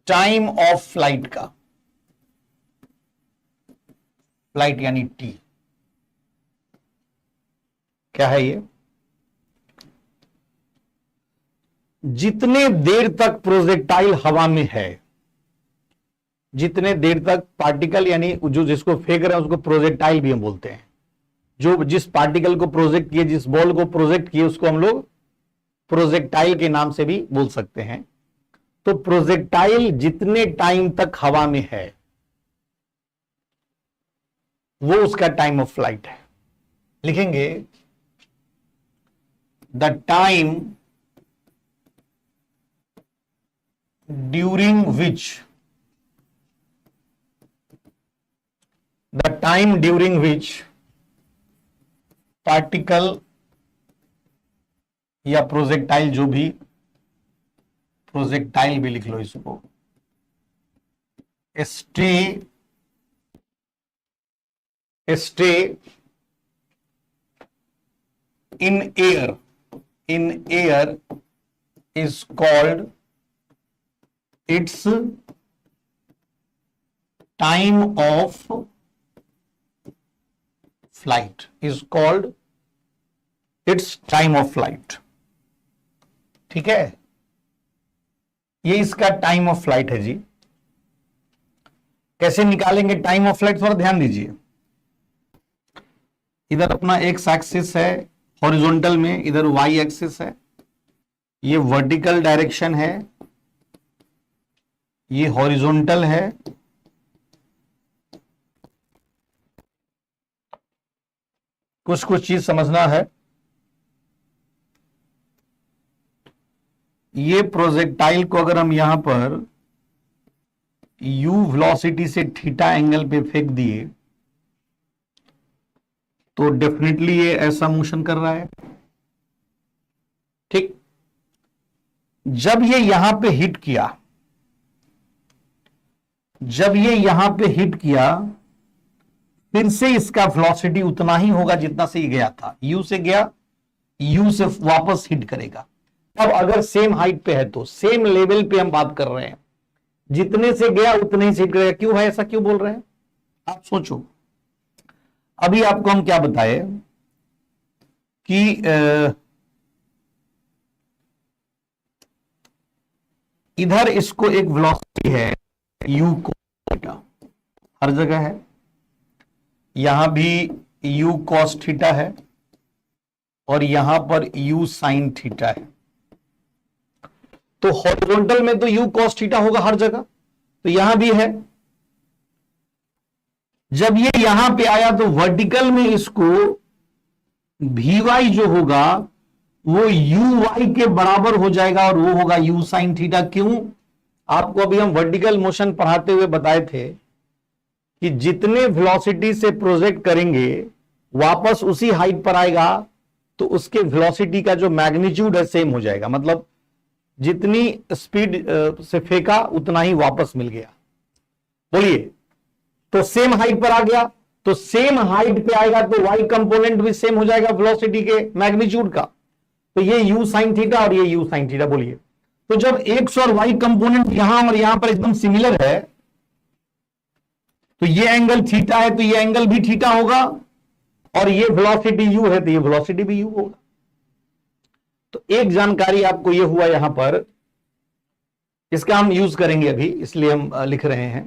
Time of flight का, flight यानी T, क्या है ये? जितने देर तक प्रोजेक्टाइल हवा में है, जितने देर तक पार्टिकल यानी जो जिसको फेंक रहे हैं उसको प्रोजेक्टाइल भी हम बोलते हैं, जो जिस पार्टिकल को प्रोजेक्ट किए, जिस बॉल को प्रोजेक्ट किए उसको हम लोग प्रोजेक्टाइल के नाम से भी बोल सकते हैं। तो प्रोजेक्टाइल जितने टाइम तक हवा में है वो उसका टाइम ऑफ फ्लाइट है। लिखेंगे the time during which, the time during which particle या प्रोजेक्टाइल, जो भी प्रोजेक्टाइल भी लिख लो इसको, stay in air is called its time of flight, is called its time of flight. ठीक है, ये इसका टाइम ऑफ फ्लाइट है जी। कैसे निकालेंगे टाइम ऑफ फ्लाइट, थोड़ा ध्यान दीजिए। इधर अपना एक्स एक्सिस है हॉरिजॉन्टल में, इधर वाई एक्सिस है, ये वर्टिकल डायरेक्शन है, ये हॉरिजॉन्टल है, कुछ कुछ चीज समझना है। ये प्रोजेक्टाइल को अगर हम यहां पर u वेलोसिटी से थीटा एंगल पे फेंक दिए तो डेफिनेटली ये ऐसा मोशन कर रहा है। ठीक, जब ये यहां पे हिट किया, जब ये यहां पे हिट किया, फिर से इसका वेलोसिटी उतना ही होगा जितना से ये गया था। u से गया, u से वापस हिट करेगा। अब अगर सेम हाइट पे है तो सेम लेवल पे हम बात कर रहे हैं, जितने से गया उतने ही से हिट करेगा। क्यों है ऐसा, क्यों बोल रहे हैं आप सोचो। अभी आपको हम क्या बताए कि इधर इसको एक वेलोसिटी है u cos, हर जगह है, यहां भी u cos थीटा है और यहां पर u sin थीटा है। तो हॉरिजॉन्टल में तो u cos थीटा होगा हर जगह, तो यहां भी है। जब ये यहां पे आया तो वर्टिकल में इसको vy जो होगा वो uy के बराबर हो जाएगा और वो होगा u sin थीटा। क्यों, आपको अभी हम वर्टिकल मोशन पढ़ाते हुए बताए थे कि जितने वेलोसिटी से प्रोजेक्ट करेंगे वापस उसी हाइट पर आएगा तो उसके वेलोसिटी का जो मैग्नीट्यूड है सेम हो जाएगा। मतलब जितनी स्पीड से फेंका उतना ही वापस मिल गया। बोलिए, तो सेम हाइट पर आ गया तो सेम हाइट पे आएगा तो y कंपोनेंट भी सेम हो जाएगा वेलोसिटी के मैग्नीट्यूड का। तो ये u sin थीटा और ये u sin थीटा। बोलिए, तो जब x और y कंपोनेंट यहां और यहां पर एकदम सिमिलर है तो ये एंगल थीटा है तो ये एंगल भी थीटा होगा, और ये वेलोसिटी u है तो ये वेलोसिटी भी u होगा। तो एक जानकारी आपको ये हुआ यहां पर, इसका हम यूज करेंगे अभी, इसलिए हम लिख रहे हैं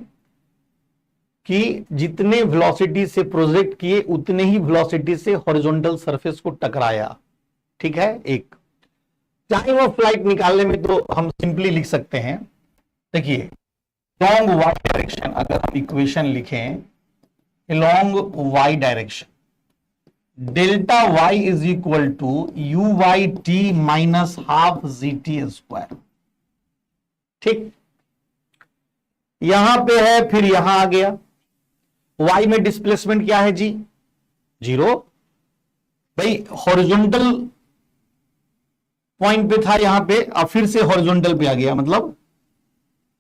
कि जितने वेलोसिटी से प्रोजेक्ट किए उतने ही वेलोसिटी से हॉरिजॉन्टल सरफेस को टकराया। ठीक है। एक टाइम ऑफ फ्लाइट निकालने में तो हम सिंपली लिख सकते हैं, देखिए लॉन्ग वाई डायरेक्शन, अगर हम इक्वेशन लिखें long y direction, delta y is equal to u y t minus half G T square. ठीक, यहां पे है फिर यहां आ गया, वाई में डिस्प्लेसमेंट क्या है जी, 0। भाई हॉरिजॉन्टल पॉइंट पे था यहां पे, अब फिर से हॉरिजॉन्टल पे आ गया, मतलब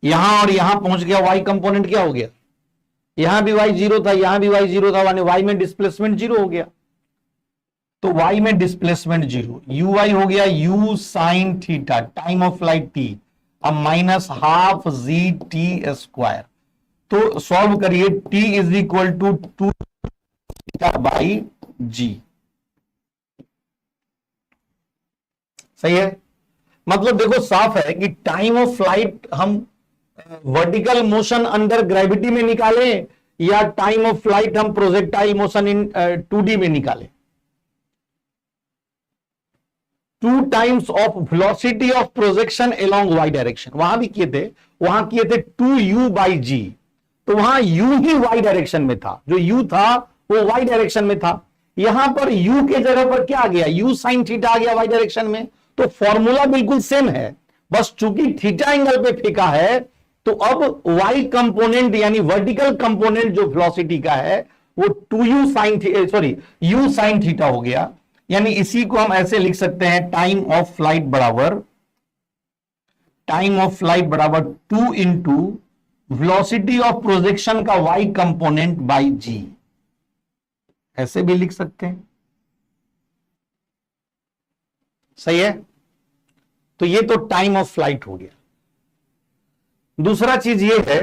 यहां और यहां पहुंच गया, वाई कंपोनेंट क्या हो गया, यहां भी वाई 0 था, यहां भी वाई 0 था, वाई में डिस्प्लेसमेंट 0 हो गया। तो वाई में डिस्प्लेसमेंट 0, यू वाई हो गया U sine theta, time of flight T. अब minus half G T square. तो सॉल्व करिए, T is equal to 2 G. सही है। मतलब देखो साफ है कि टाइम ऑफ फ्लाइट हम वर्टिकल मोशन अंडर ग्रेविटी में निकालें या टाइम ऑफ फ्लाइट हम प्रोजेक्टाइल मोशन इन 2D में निकालें। 2 times of velocity of projection along Y direction, वहां भी किए थे, वहां किए थे 2u/g। तो वहां u ही वाई डायरेक्शन में था, जो u था वो वाई डायरेक्शन में था। यहां पर u के जगह पर क्या आ गया, u साइन थीटा आ गया वाई डायरेक्शन में। तो फॉर्मूला बिल्कुल सेम है, बस चूंकि थीटा एंगल पे फेंका है, तो अब y कंपोनेंट यानी वर्टिकल कंपोनेंट जो वेलोसिटी का है वो 2u sine sorry u sine theta हो गया। यानी इसी को हम ऐसे लिख सकते हैं, टाइम ऑफ फ्लाइट बराबर 2 इंटू वेलोसिटी ऑफ प्रोजेक्शन का y कंपोनेंट बाई g। ऐसे भी लिख सकते हैं। सही है। तो ये तो टाइम ऑफ फ्लाइट हो गया। दूसरा चीज ये है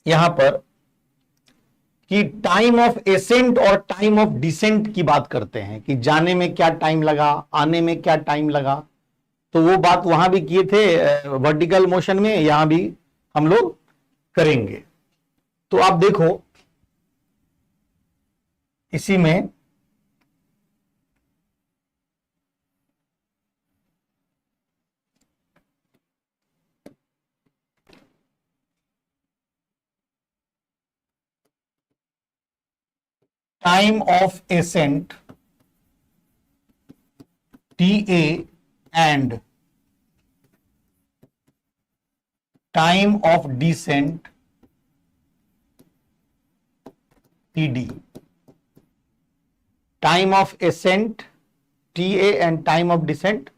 यहां पर कि टाइम ऑफ एसेंट और टाइम ऑफ डिसेंट की बात करते हैं कि जाने में क्या टाइम लगा, आने में क्या टाइम लगा। तो वो बात वहां भी किए थे वर्टिकल मोशन में, यहां भी हम लोग करेंगे। तो आप देखो इसी में time of ascent TA and time of descent TD। Time of ascent TA and time of descent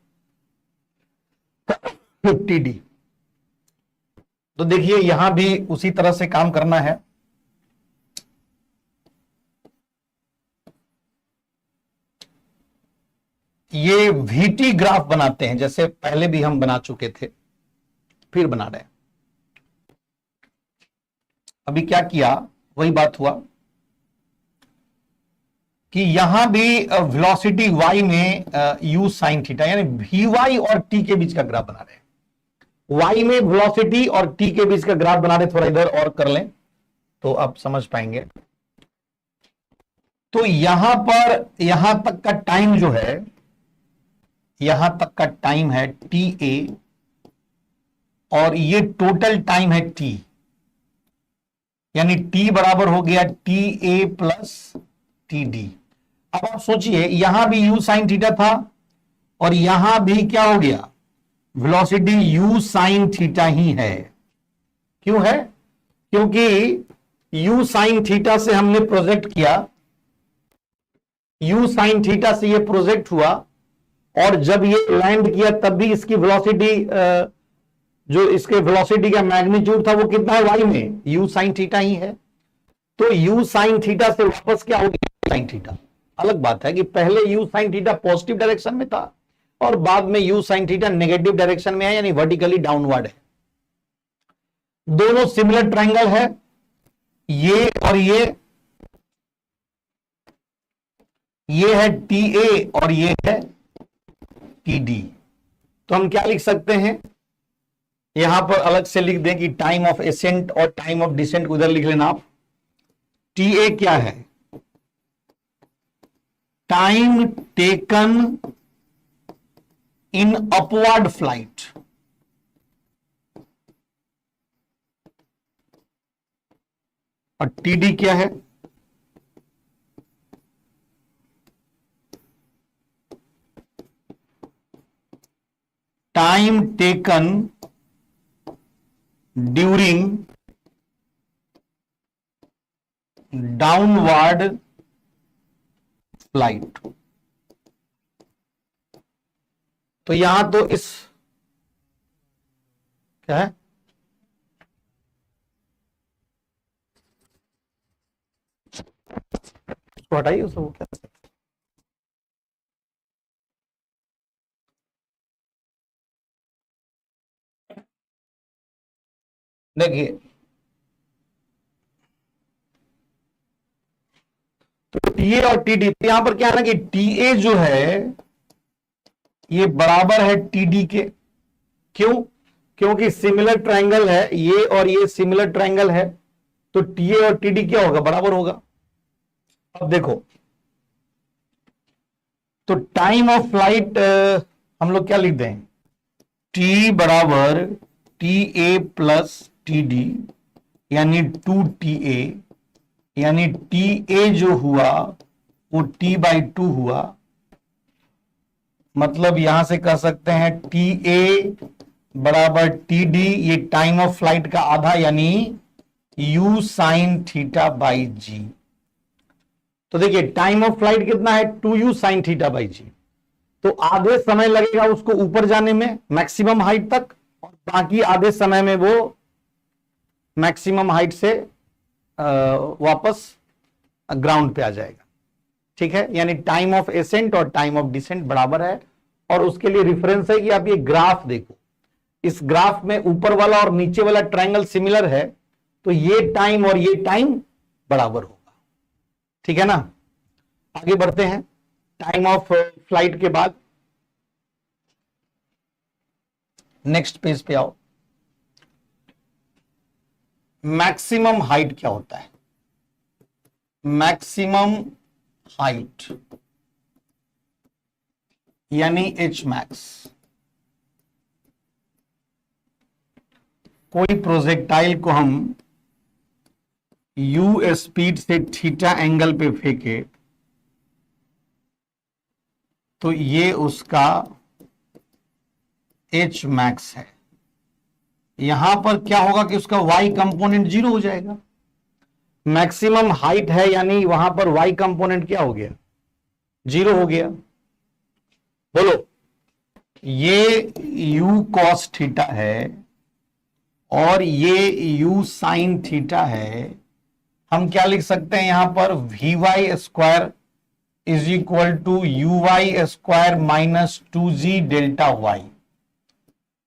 TD। तो देखिए यहां भी उसी तरह से काम करना है। ये VT ग्राफ बनाते हैं, जैसे पहले भी हम बना चुके थे, फिर बना रहे हैं। अभी क्या किया, वही बात हुआ कि यहां भी वेलोसिटी y में u साइन थीटा यानी Vy और t के बीच का ग्राफ बना रहे हैं। y में वेलोसिटी और t के बीच का ग्राफ बना रहे, थोड़ा इधर और कर लें तो आप समझ पाएंगे। तो यहां पर यहां तक का टाइम जो है, यहां तक का टाइम है TA और ये टोटल टाइम है t, यानी t बराबर हो गया TA प्लस TD। अब आप सोचिए यहां भी u साइन थीटा था और यहां भी क्या हो गया, वेलोसिटी u साइन थीटा ही है। क्यों है, क्योंकि u साइन थीटा से हमने प्रोजेक्ट किया, u साइन थीटा से ये प्रोजेक्ट हुआ और जब ये लैंड किया तब भी इसकी वेलोसिटी, जो इसके वेलोसिटी का मैग्नीट्यूड था वो कितना है y में, u साइन थीटा ही है। तो u साइन थीटा से वापस क्या हो गया साइन थीटा। अलग बात है कि पहले u sine theta positive direction में था और बाद में u sine theta negative direction में है, यानी वर्टिकली डाउनवर्ड है। दोनों सिमिलर ट्रायंगल है, ये और ये है TA और ये है TD। तो हम क्या लिख सकते हैं, यहां पर अलग से लिख दें कि टाइम ऑफ एसेंट और टाइम ऑफ डिसेंट उधर लिख लेना आप। TA क्या है, time taken in upward flight, और TD क्या है, time taken during downward flight. तो यहां तो इस क्या है, उसको हटाइए, उसको क्या देखिए, तो टीए और टीडी, तो यहां पर क्या है ना कि टीए जो है ये बराबर है टीडी के। क्यों? क्योंकि सिमिलर ट्रायंगल है ये, और ये सिमिलर ट्रायंगल है, तो टीए और टीडी क्या होगा? बराबर होगा। अब देखो, तो टाइम ऑफ फ्लाइट हम लोग क्या लिख दें? टी बराबर T A plus T D, यानी 2TA, यानी टी ए जो हुआ वो T/2 हुआ। मतलब यहां से कह सकते हैं टी ए बराबर टी डी, ये टाइम ऑफ फ्लाइट का आधा, यानी u sine theta by G. तो देखिए टाइम ऑफ फ्लाइट कितना है? 2u sign theta by G. तो आधे समय लगेगा उसको ऊपर जाने में मैक्सिमम हाइट तक, और बाकी आधे समय में वो मैक्सिमम हाइट से वापस ग्राउंड पे आ जाएगा। ठीक है, यानी टाइम ऑफ एसेंट और टाइम ऑफ डिसेंट बराबर है। और उसके लिए रेफरेंस है कि आप ये ग्राफ देखो, इस ग्राफ में ऊपर वाला और नीचे वाला ट्रायंगल सिमिलर है, तो ये टाइम और ये टाइम बराबर होगा। ठीक है ना? आगे बढ़ते हैं। टाइम ऑफ फ्लाइट के बाद नेक्स्ट पेज पे आओ। मैक्सिमम हाइट क्या होता है? मैक्सिमम हाइट यानी एच मैक्स। कोई प्रोजेक्टाइल को हम u स्पीड से थीटा एंगल पे फेंके तो ये उसका एच मैक्स है। यहां पर क्या होगा कि उसका y कंपोनेंट 0 हो जाएगा। मैक्सिमम हाइट है, यानी वहां पर y कंपोनेंट क्या हो गया? 0 हो गया। बोलो, ये u cos थीटा है और ये u साइन थीटा है। हम क्या लिख सकते हैं यहां पर? vy square is equal to uy square minus 2g delta y।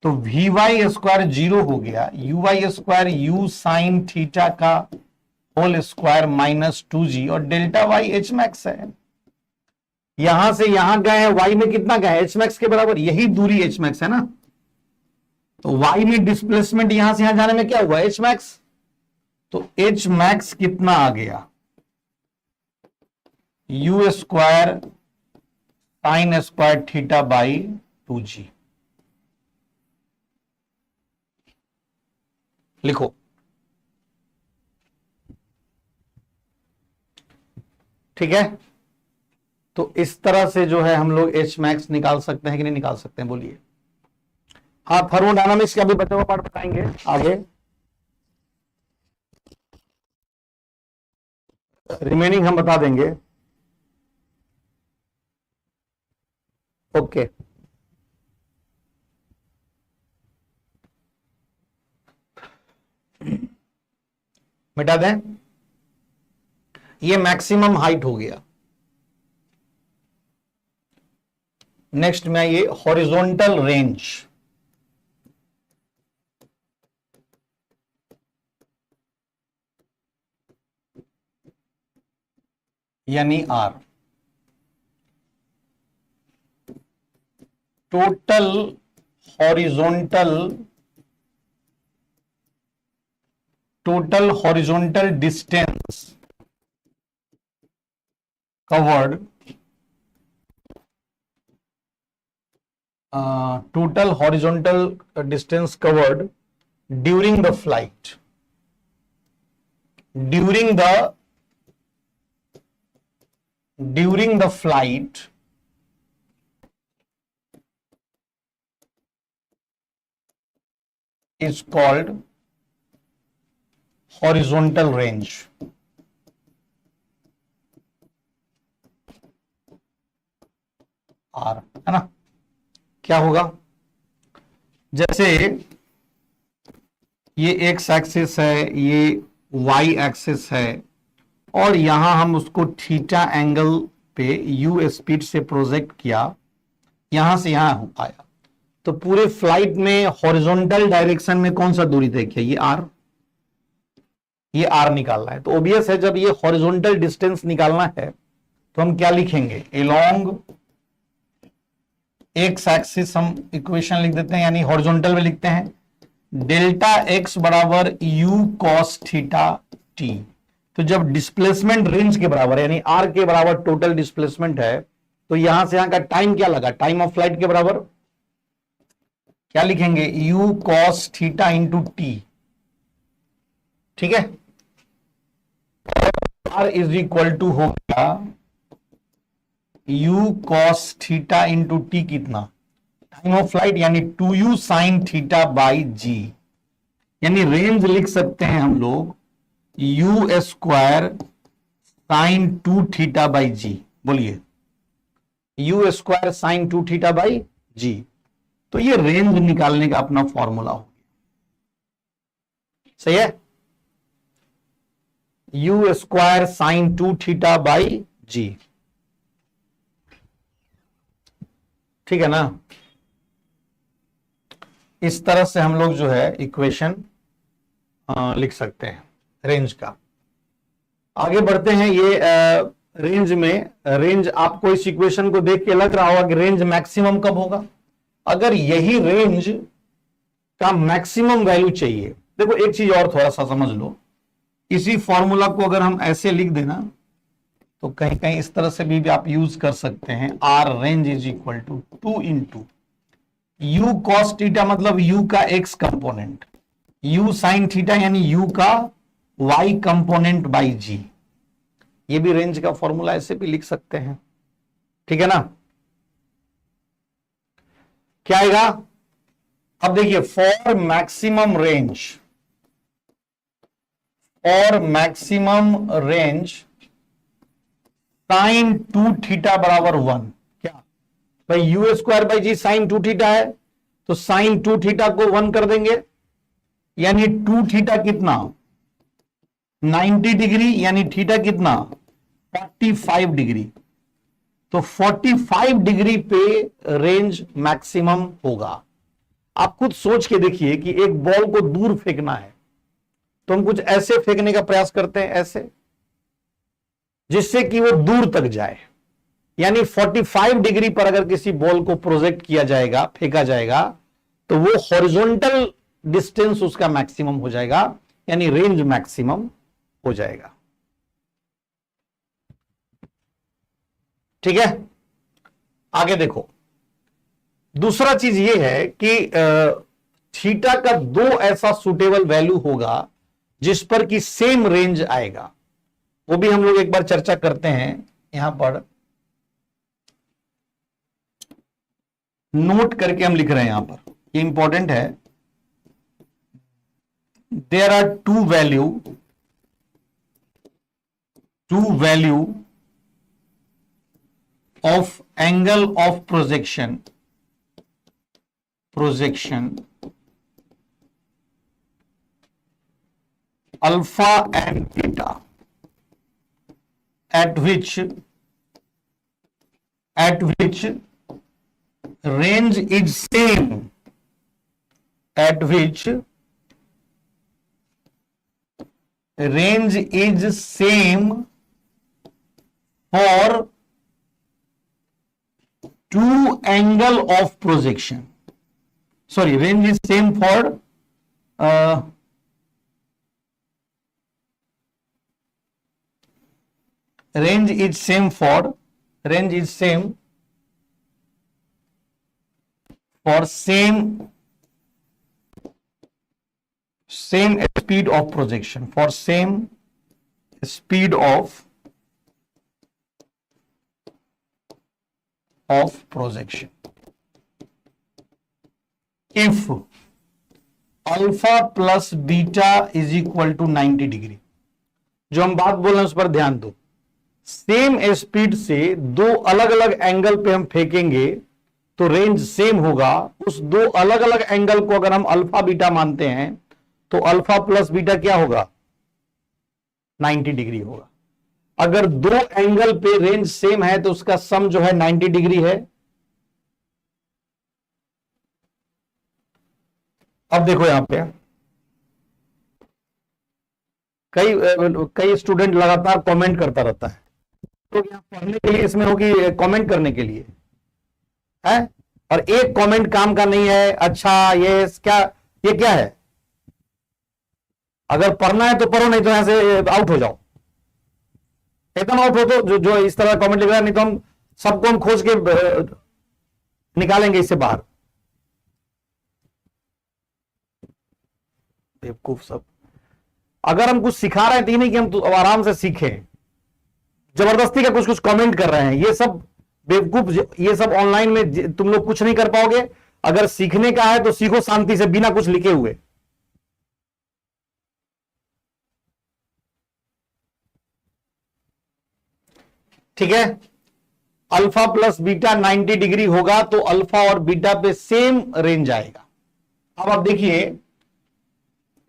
तो vy स्क्वायर 0 हो गया, uy square u sine theta का होल स्क्वायर माइनस 2g, और डेल्टा y एच मैक्स है। यहां से यहां गए हैं, y में कितना गए? एच मैक्स के बराबर, यही दूरी एच मैक्स है ना। तो y में डिस्प्लेसमेंट यहां से यहां जाने में क्या हुआ? H max. तो एच मैक्स कितना आ गया? u square sine square theta by 2g। लिखो, ठीक है। तो इस तरह से जो है हम लोग एच मैक्स निकाल सकते हैं कि नहीं निकाल सकते हैं? बोलिए। हाँ, थर्मोडायनामिक्स का भी बचा हुआ पार्ट बताएंगे आगे। रिमेनिंग हम बता देंगे। ओके, मिटा दें। ये मैक्सिमम हाइट हो गया। नेक्स्ट में ये हॉरिजॉन्टल रेंज। यानी R. Total horizontal distance covered, total horizontal distance covered during the flight, during the flight is called horizontal range। R है ना। क्या होगा? जैसे ये एक्स एक्सिस है, ये वाई एक्सिस है, और यहां हम उसको थीटा एंगल पे यू स्पीड से प्रोजेक्ट किया, यहां से यहां आया, तो पूरे फ्लाइट में हॉरिजॉन्टल डायरेक्शन में कौन सा दूरी तय किया? ये आर। ये आर निकालना है। तो ओबियस है, जब ये हॉरिजॉन्टल डिस्टेंस निकालना है तो हम क्या लिखेंगे, एलोंग एक्स एक्सिस हम इक्वेशन लिख देते हैं, यानी हॉरिजॉन्टल में लिखते हैं डेल्टा एक्स बराबर यू कॉस थीटा टी। तो जब डिस्प्लेसमेंट रेंज के बराबर यानी आर के बराबर टोटल डिस्प्लेसमेंट है, तो यहां से यहां का टाइम क्या लगा, टाइम ऑफ फ्लाइट के बराबर क्या लिखेंगे, you cos theta into T. ठीक है, आर इज इक्वल टू हो गया you cos theta into T, कितना, टाइम ऑफ फ्लाइट यानी 2u sign theta by G, यानी रेंज लिख सकते हैं हम लोग U square sine 2 theta by G. बोलिए, U square sine 2 theta by G. तो ये रेंज निकालने का अपना फॉर्मूला हो गया। सही है, U square sine 2 theta by G. ठीक है ना, इस तरह से हम लोग जो है इक्वेशन लिख सकते हैं रेंज का। आगे बढ़ते हैं, ये रेंज में, रेंज आपको इस इक्वेशन को देख के लग रहा होगा कि रेंज मैक्सिमम कब होगा। अगर यही रेंज का मैक्सिमम वैल्यू चाहिए, देखो एक चीज और थोड़ा सा समझ लो, इसी फॉर्मूला को अगर हम ऐसे लिख देना तो कहीं कहीं इस तरह से भी आप यूज कर सकते हैं, R range is equal to 2 into u cos theta, मतलब यू का x component, u sine theta यानी यू का वाई कंपोनेंट बाई जी। ये भी रेंज का फॉर्मूला ऐसे भी लिख सकते हैं। ठीक है ना, क्या आएगा, अब देखिए, फॉर मैक्सिमम रेंज, और मैक्सिमम रेंज साइन 2 थीटा बराबर 1। क्या भाई, u square by g sine 2 theta है, तो साइन 2 थीटा को 1 कर देंगे, यानी 2 थीटा कितना 90 डिग्री, यानी थीटा कितना 45 डिग्री। तो 45 डिग्री पे रेंज मैक्सिमम होगा। आप खुद सोच के देखिए कि एक बॉल को दूर फेंकना है तो हम कुछ ऐसे फेंकने का प्रयास करते हैं, ऐसे, जिससे कि वो दूर तक जाए। यानी 45 डिग्री पर अगर किसी बॉल को प्रोजेक्ट किया जाएगा, फेंका जाएगा, तो वो हॉरिजॉन्टल डिस्टेंस उसका मैक्सिमम हो जाएगा, यानी रेंज मैक्सिमम हो जाएगा। ठीक है, आगे देखो, दूसरा चीज ये है कि थीटा का 2 ऐसा सुटेबल वैल्यू होगा जिस पर कि सेम रेंज आएगा, वो भी हम लोग एक बार चर्चा करते हैं। यहां पर नोट करके हम लिख रहे हैं, यहां पर ये इंपॉर्टेंट है। There are two value of angle of projection alpha and beta at which range is same, at which range is same for two angle of projection. Sorry, range is same for range is same for same speed of projection, for same speed of projection. If alpha plus beta is equal to 90 degree, जो हम बात बोल रहे हैं उस पर ध्यान दो। सेम स्पीड से दो अलग अलग एंगल पे हम फेंकेंगे तो रेंज सेम होगा। उस दो अलग अलग एंगल को अगर हम अल्फा बीटा मानते हैं तो अल्फा प्लस बीटा क्या होगा, 90 डिग्री होगा। अगर दो एंगल पे रेंज सेम है तो उसका सम जो है 90 डिग्री है। अब देखो यहां पे कई कई स्टूडेंट लगातार कमेंट करता रहता है, तो यहाँ पढ़ने के लिए इसमें होगी कमेंट करने के लिए है, और एक कमेंट काम का नहीं है। अच्छा ये क्या, ये क्या है? अगर पढ़ना है तो पढ़ो, नहीं तो यहां से आउट हो जाओ, एकदम आउट हो। तो जो इस तरह कमेंट लिख रहा है, नहीं तो हम सबको हम खोज के निकालेंगे इससे बाहर। बेवकूफ सब। अगर हम कुछ सिखा रहे हैं तो नहीं कि हम तो आराम से सीखें, जबरदस्ती का कुछ कुछ कमेंट कर रहे हैं, ये सब बेवकूफ। ये सब ऑनलाइन में तुम लोग कुछ नहीं कर पाओगे। अगर सीखने का है तो सीखो शांति से, बिना कुछ लिखे हुए। ठीक है, अल्फा प्लस बीटा 90 डिग्री होगा तो अल्फा और बीटा पे सेम रेंज आएगा। अब आप देखिए,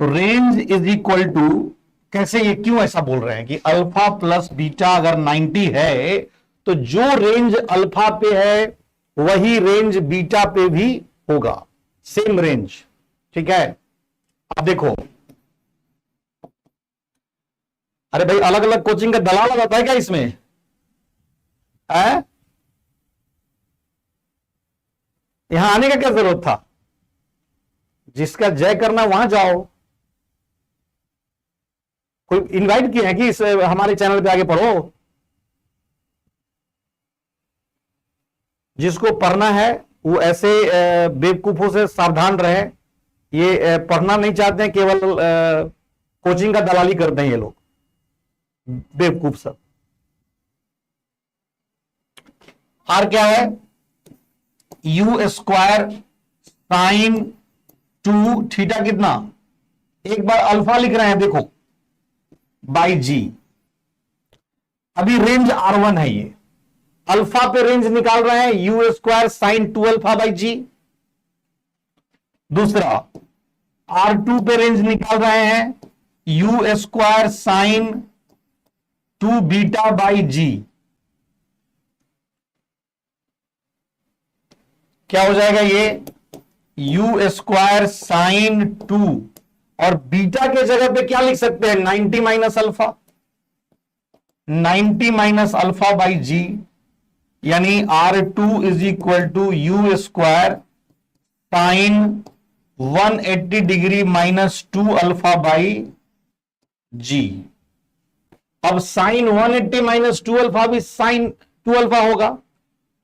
रेंज इज इक्वल टू, कैसे, ये क्यों ऐसा बोल रहे हैं कि अल्फा प्लस बीटा अगर 90 है तो जो रेंज अल्फा पे है वही रेंज बीटा पे भी होगा, सेम रेंज। ठीक है, अब देखो, अरे भाई अलग अलग कोचिंग का दलाल लगाता है क्या इसमें है? यहां आने का क्या जरूरत था? जिसका जय करना वहां जाओ। कोई इनवाइट किए हैं कि इस हमारे चैनल पे आगे पढ़ो? जिसको पढ़ना है वो ऐसे बेवकूफों से सावधान रहे। ये पढ़ना नहीं चाहते हैं, केवल कोचिंग का दलाली करते हैं ये लोग, बेवकूफ सब। आर क्या है? यू स्क्वायर साइन 2 थीटा कितना, एक बार अल्फा लिख रहे हैं देखो, बाई जी। अभी रेंज R1 है, ये अल्फा पे रेंज निकाल रहे हैं, U square sine 2 alpha by G. दूसरा R2 पे रेंज निकाल रहे हैं, U square sine 2 beta by G. क्या हो जाएगा ये? यू स्क्वायर साइन 2, और बीटा के जगह पे क्या लिख सकते हैं? 90 minus alpha, 90 minus alpha by G, यानी R2 is equal to you square sine 180 degree minus 2 alpha by G. अब साइन 180 माइनस 2 अल्फा भी साइन 2 अल्फा होगा,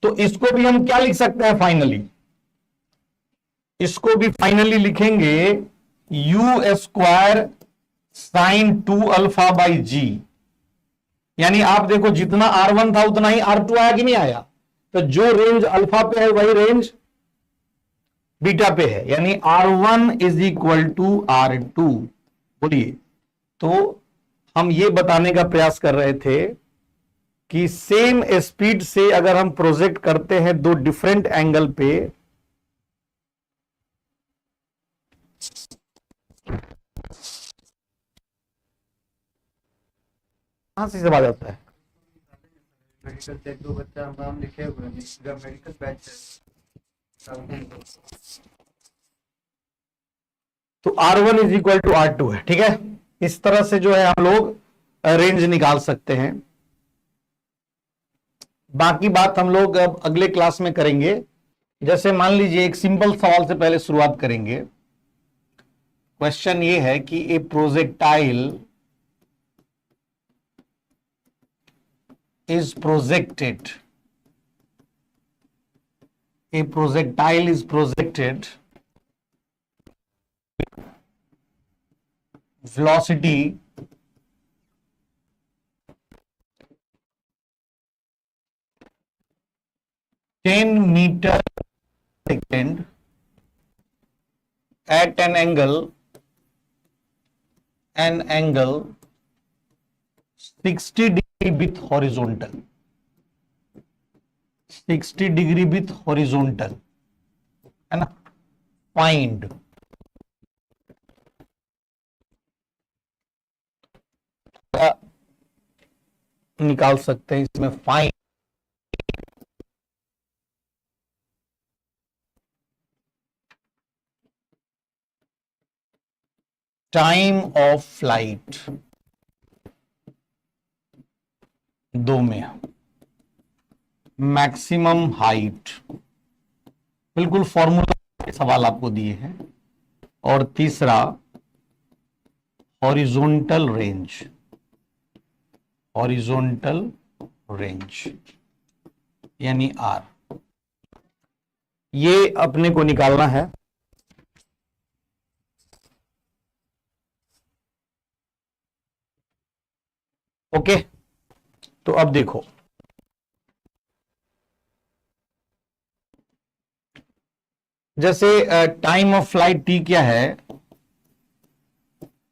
तो इसको भी हम क्या लिख सकते हैं फाइनली? इसको भी फाइनली लिखेंगे U square sine 2 alpha by G. यानी आप देखो, जितना R1 था उतना ही R2 आया कि नहीं आया? तो जो रेंज अल्फा पे है वही रेंज बीटा पे है, यानी R1 is equal to R2। बोलिए, तो हम ये बताने का प्रयास कर रहे थे कि सेम स्पीड से अगर हम प्रोजेक्ट करते हैं दो डिफरेंट एंगल पे, कहां से जवाब आता है? मेडिकल से दो बच्चा नाम लिखे हुए हैं, मेडिकल बैच है। तो R1 is equal to R2 है। ठीक है, इस तरह से जो है हम लोग रेंज निकाल सकते हैं। बाकी बात हम लोग अब अगले क्लास में करेंगे। जैसे मान लीजिए, एक सिंपल सवाल से पहले शुरुआत करेंगे। क्वेश्चन ये है कि ए projectile is projected, a projectile is projected velocity 10 meter second at an angle 60 degree with horizontal, 60 degree with horizontal, है ना? फाइंड, निकाल सकते हैं इसमें फाइंड टाइम ऑफ फ्लाइट। दो में मैक्सिमम हाइट, बिल्कुल फॉर्मूला सवाल आपको दिए हैं। और तीसरा हॉरिजॉन्टल रेंज, हॉरिजॉन्टल रेंज यानी आर, ये अपने को निकालना है। ओके, तो अब देखो, जैसे टाइम ऑफ फ्लाइट टी क्या है,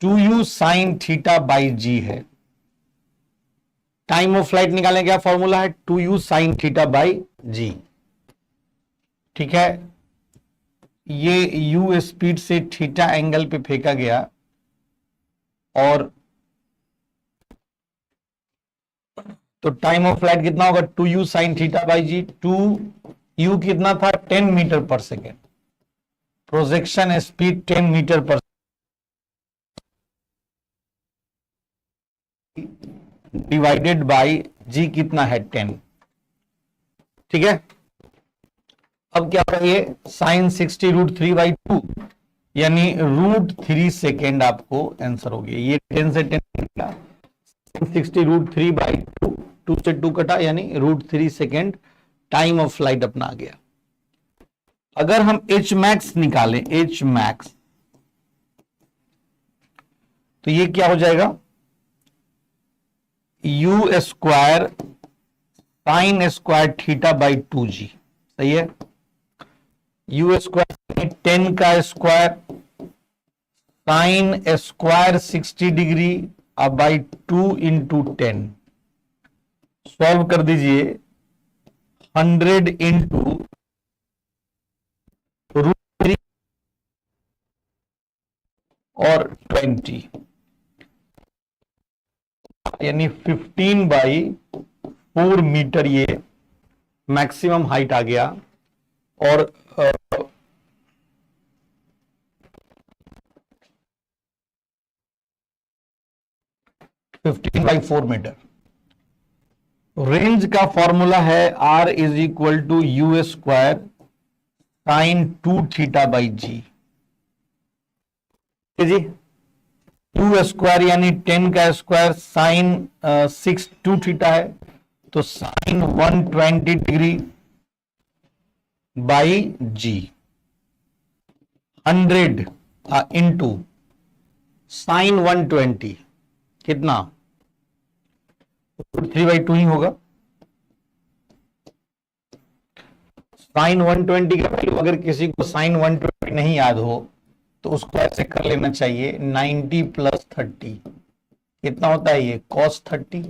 2u साइन थीटा बाई जी है। टाइम ऑफ फ्लाइट निकालने क्या फॉर्मूला है, 2u sign theta by G. ठीक है, ये u स्पीड से थीटा एंगल पे फेंका गया और तो टाइम ऑफ फ्लाइट कितना होगा, 2u sign theta by ji. 2u कितना था, 10 metre per second, projection speed 10 metre पर डिवाइडेड बाय जी कितना है, 10। ठीक है, अब क्या होगा, ये साइन 60√3/2 यानी √3 सेकेंड आपको आंसर हो गया। ये 10 से 10 कटा, 60√3/2, 2 से 2 कटा यानी √3 सेकेंड टाइम ऑफ फ्लाइट अपना आ गया। अगर हम एच मैक्स निकालें, एच मैक्स, तो ये क्या हो जाएगा, u square sine square theta by 2g। सही है, u स्क्वायर 10 का स्क्वायर साइन स्क्वायर 60 डिग्री अब बाई 2 इंटू 10, सॉल्व कर दीजिए, 100 इंटू √3 और 20 यानी 15/4 मीटर ये मैक्सिमम हाइट आ गया। और 15/4 मीटर। रेंज का फॉर्मूला है R is equal to you square sine 2 theta by g. G, 2 square यानी 10 का स्क्वायर साइन 2 थीटा है, तो sine 120 degree by g, 100 into sine 120 कितना, √3/2 ही होगा। साइन 120 का वैल्यू अगर किसी को साइन 120 नहीं याद हो तो उसको ऐसे कर लेना चाहिए, 90 + 30 कितना होता है, ये cos 30,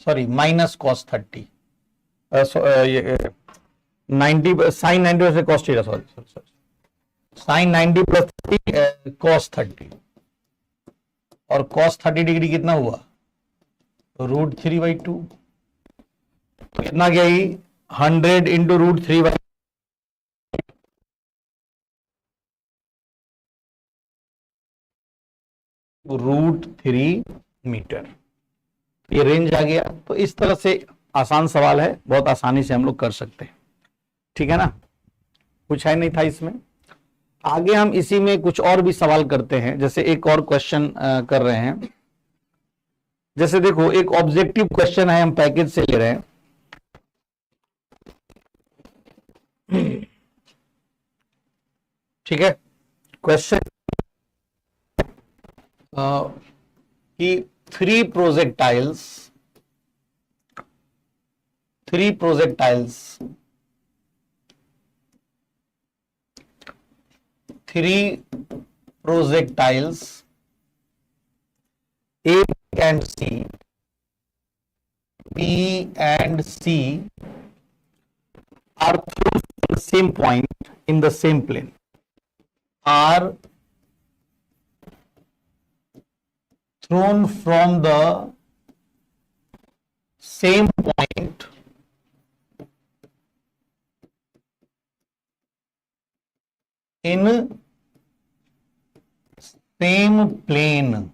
सॉरी माइनस cos 30, ये 90 साइन 90 से cos theta, sorry sine 90 + 30 cos 30, और cos 30 डिग्री कितना हुआ, √3/2, कितना गया, 100 इंटू √3/2 √3 मीटर, ये रेंज आ गया। तो इस तरह से आसान सवाल है, बहुत आसानी से हम लोग कर सकते हैं। ठीक है ना, कुछ है नहीं था इसमें। आगे हम इसी में कुछ और भी सवाल करते हैं, जैसे एक और क्वेश्चन कर रहे हैं। जैसे देखो, एक ऑब्जेक्टिव क्वेश्चन है, हम पैकेज से ले रहे हैं। ठीक है, क्वेश्चन कि three projectiles A and C, B and C are thrown from the same point in the same plane. Are thrown from the same point in same plane.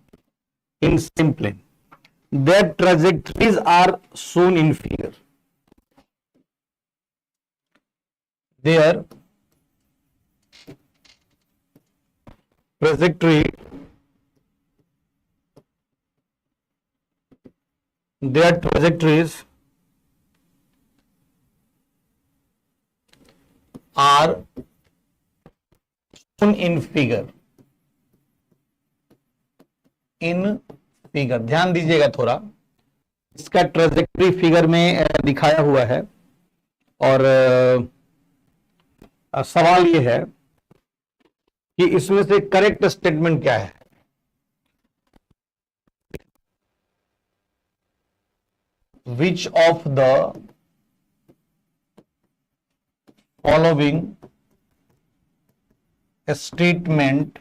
their trajectories are shown in figure. Their trajectory, their trajectories are shown in figure. In figure ध्यान दीजिएगा थोड़ा, इसका trajectory figure में दिखाया हुआ है और सवाल ये है कि इसमें से करेक्ट स्टेटमेंट क्या है। Which of the following statements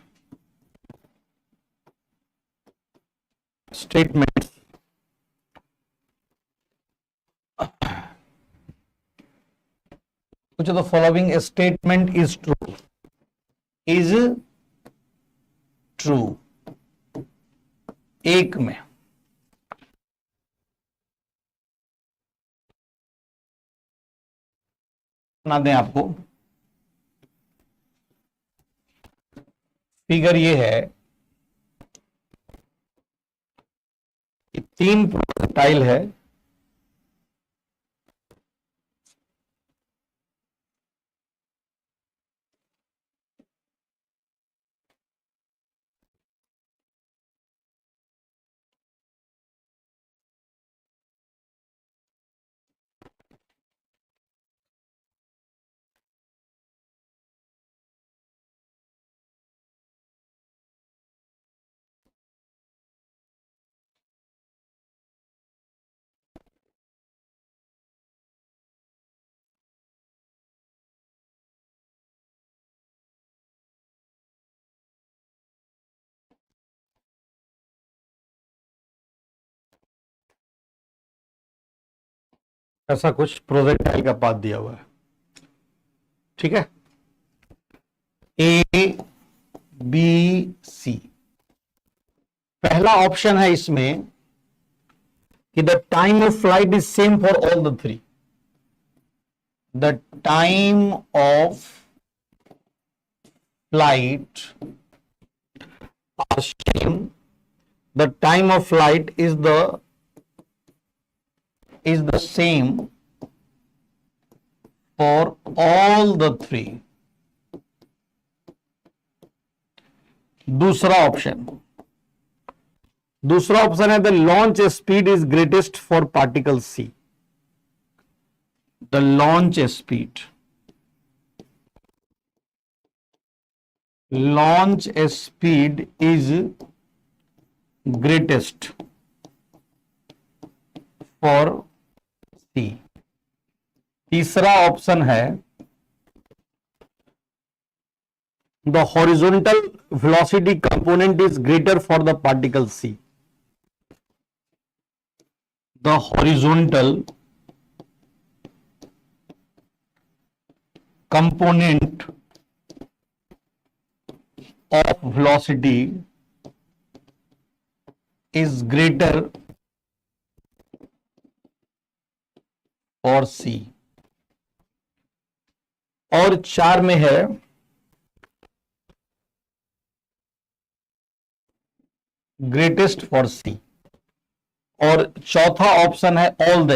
which of the following statement is true? Is true। एक में बना दें आपको, फिगर ये है कि 3 प्रोजेक्टाइल है, ऐसा कुछ प्रोजेक्टाइल का पाथ दिया हुआ है, ठीक है। ए बी सी, पहला ऑप्शन है इसमें कि the time of flight is same for all the 3। The time of flight are same, the time of flight is the same for all the 3। दूसरा ऑप्शन है the launch speed is greatest for particle C. The launch speed is greatest for C. तीसरा option है the horizontal velocity component is greater for the particle C. The horizontal component of velocity is greater और C. और 4 में है greatest for सी। और चौथा option है all the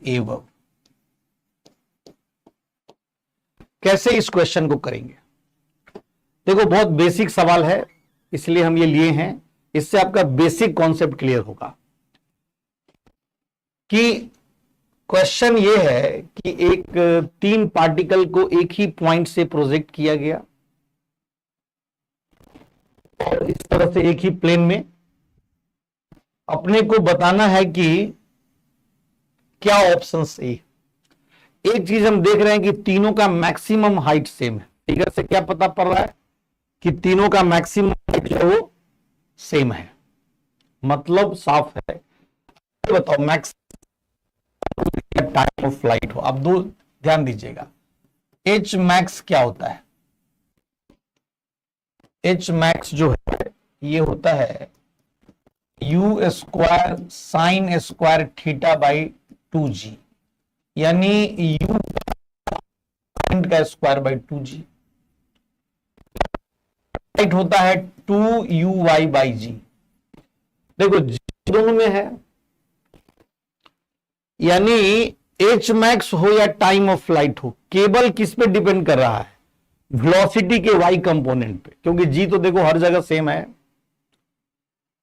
above. कैसे इस क्वेश्चन को करेंगे? देखो, बहुत बेसिक सवाल है, इसलिए हम ये लिए हैं, इससे आपका बेसिक कॉन्सेप्ट क्लियर होगा कि क्वेश्चन ये है कि एक 3 पार्टिकल को एक ही पॉइंट से प्रोजेक्ट किया गया और इस तरह से एक ही प्लेन में। अपने को बताना है कि क्या ऑप्शन सही है। एक चीज हम देख रहे हैं कि तीनों का मैक्सिमम हाइट सेम है। फिगर से क्या पता पड़ रहा है कि तीनों का मैक्सिमम हाइट जो है वो सेम है, मतलब साफ है। बताओ मैक्स टाइम ऑफ फ्लाइट हो। अब दो ध्यान दीजिएगा, एच मैक्स क्या होता है? एच मैक्स जो है ये होता है U square sine square theta by 2g, यानी यू का स्क्वायर बाई 2g राइट होता है 2uy बाई जी। देखो जी दोनों में है, यानी एच मैक्स हो या टाइम ऑफ फ्लाइट हो, केवल किस पे डिपेंड कर रहा है? वेलोसिटी के वाई कंपोनेंट पे, क्योंकि जी तो देखो हर जगह सेम है,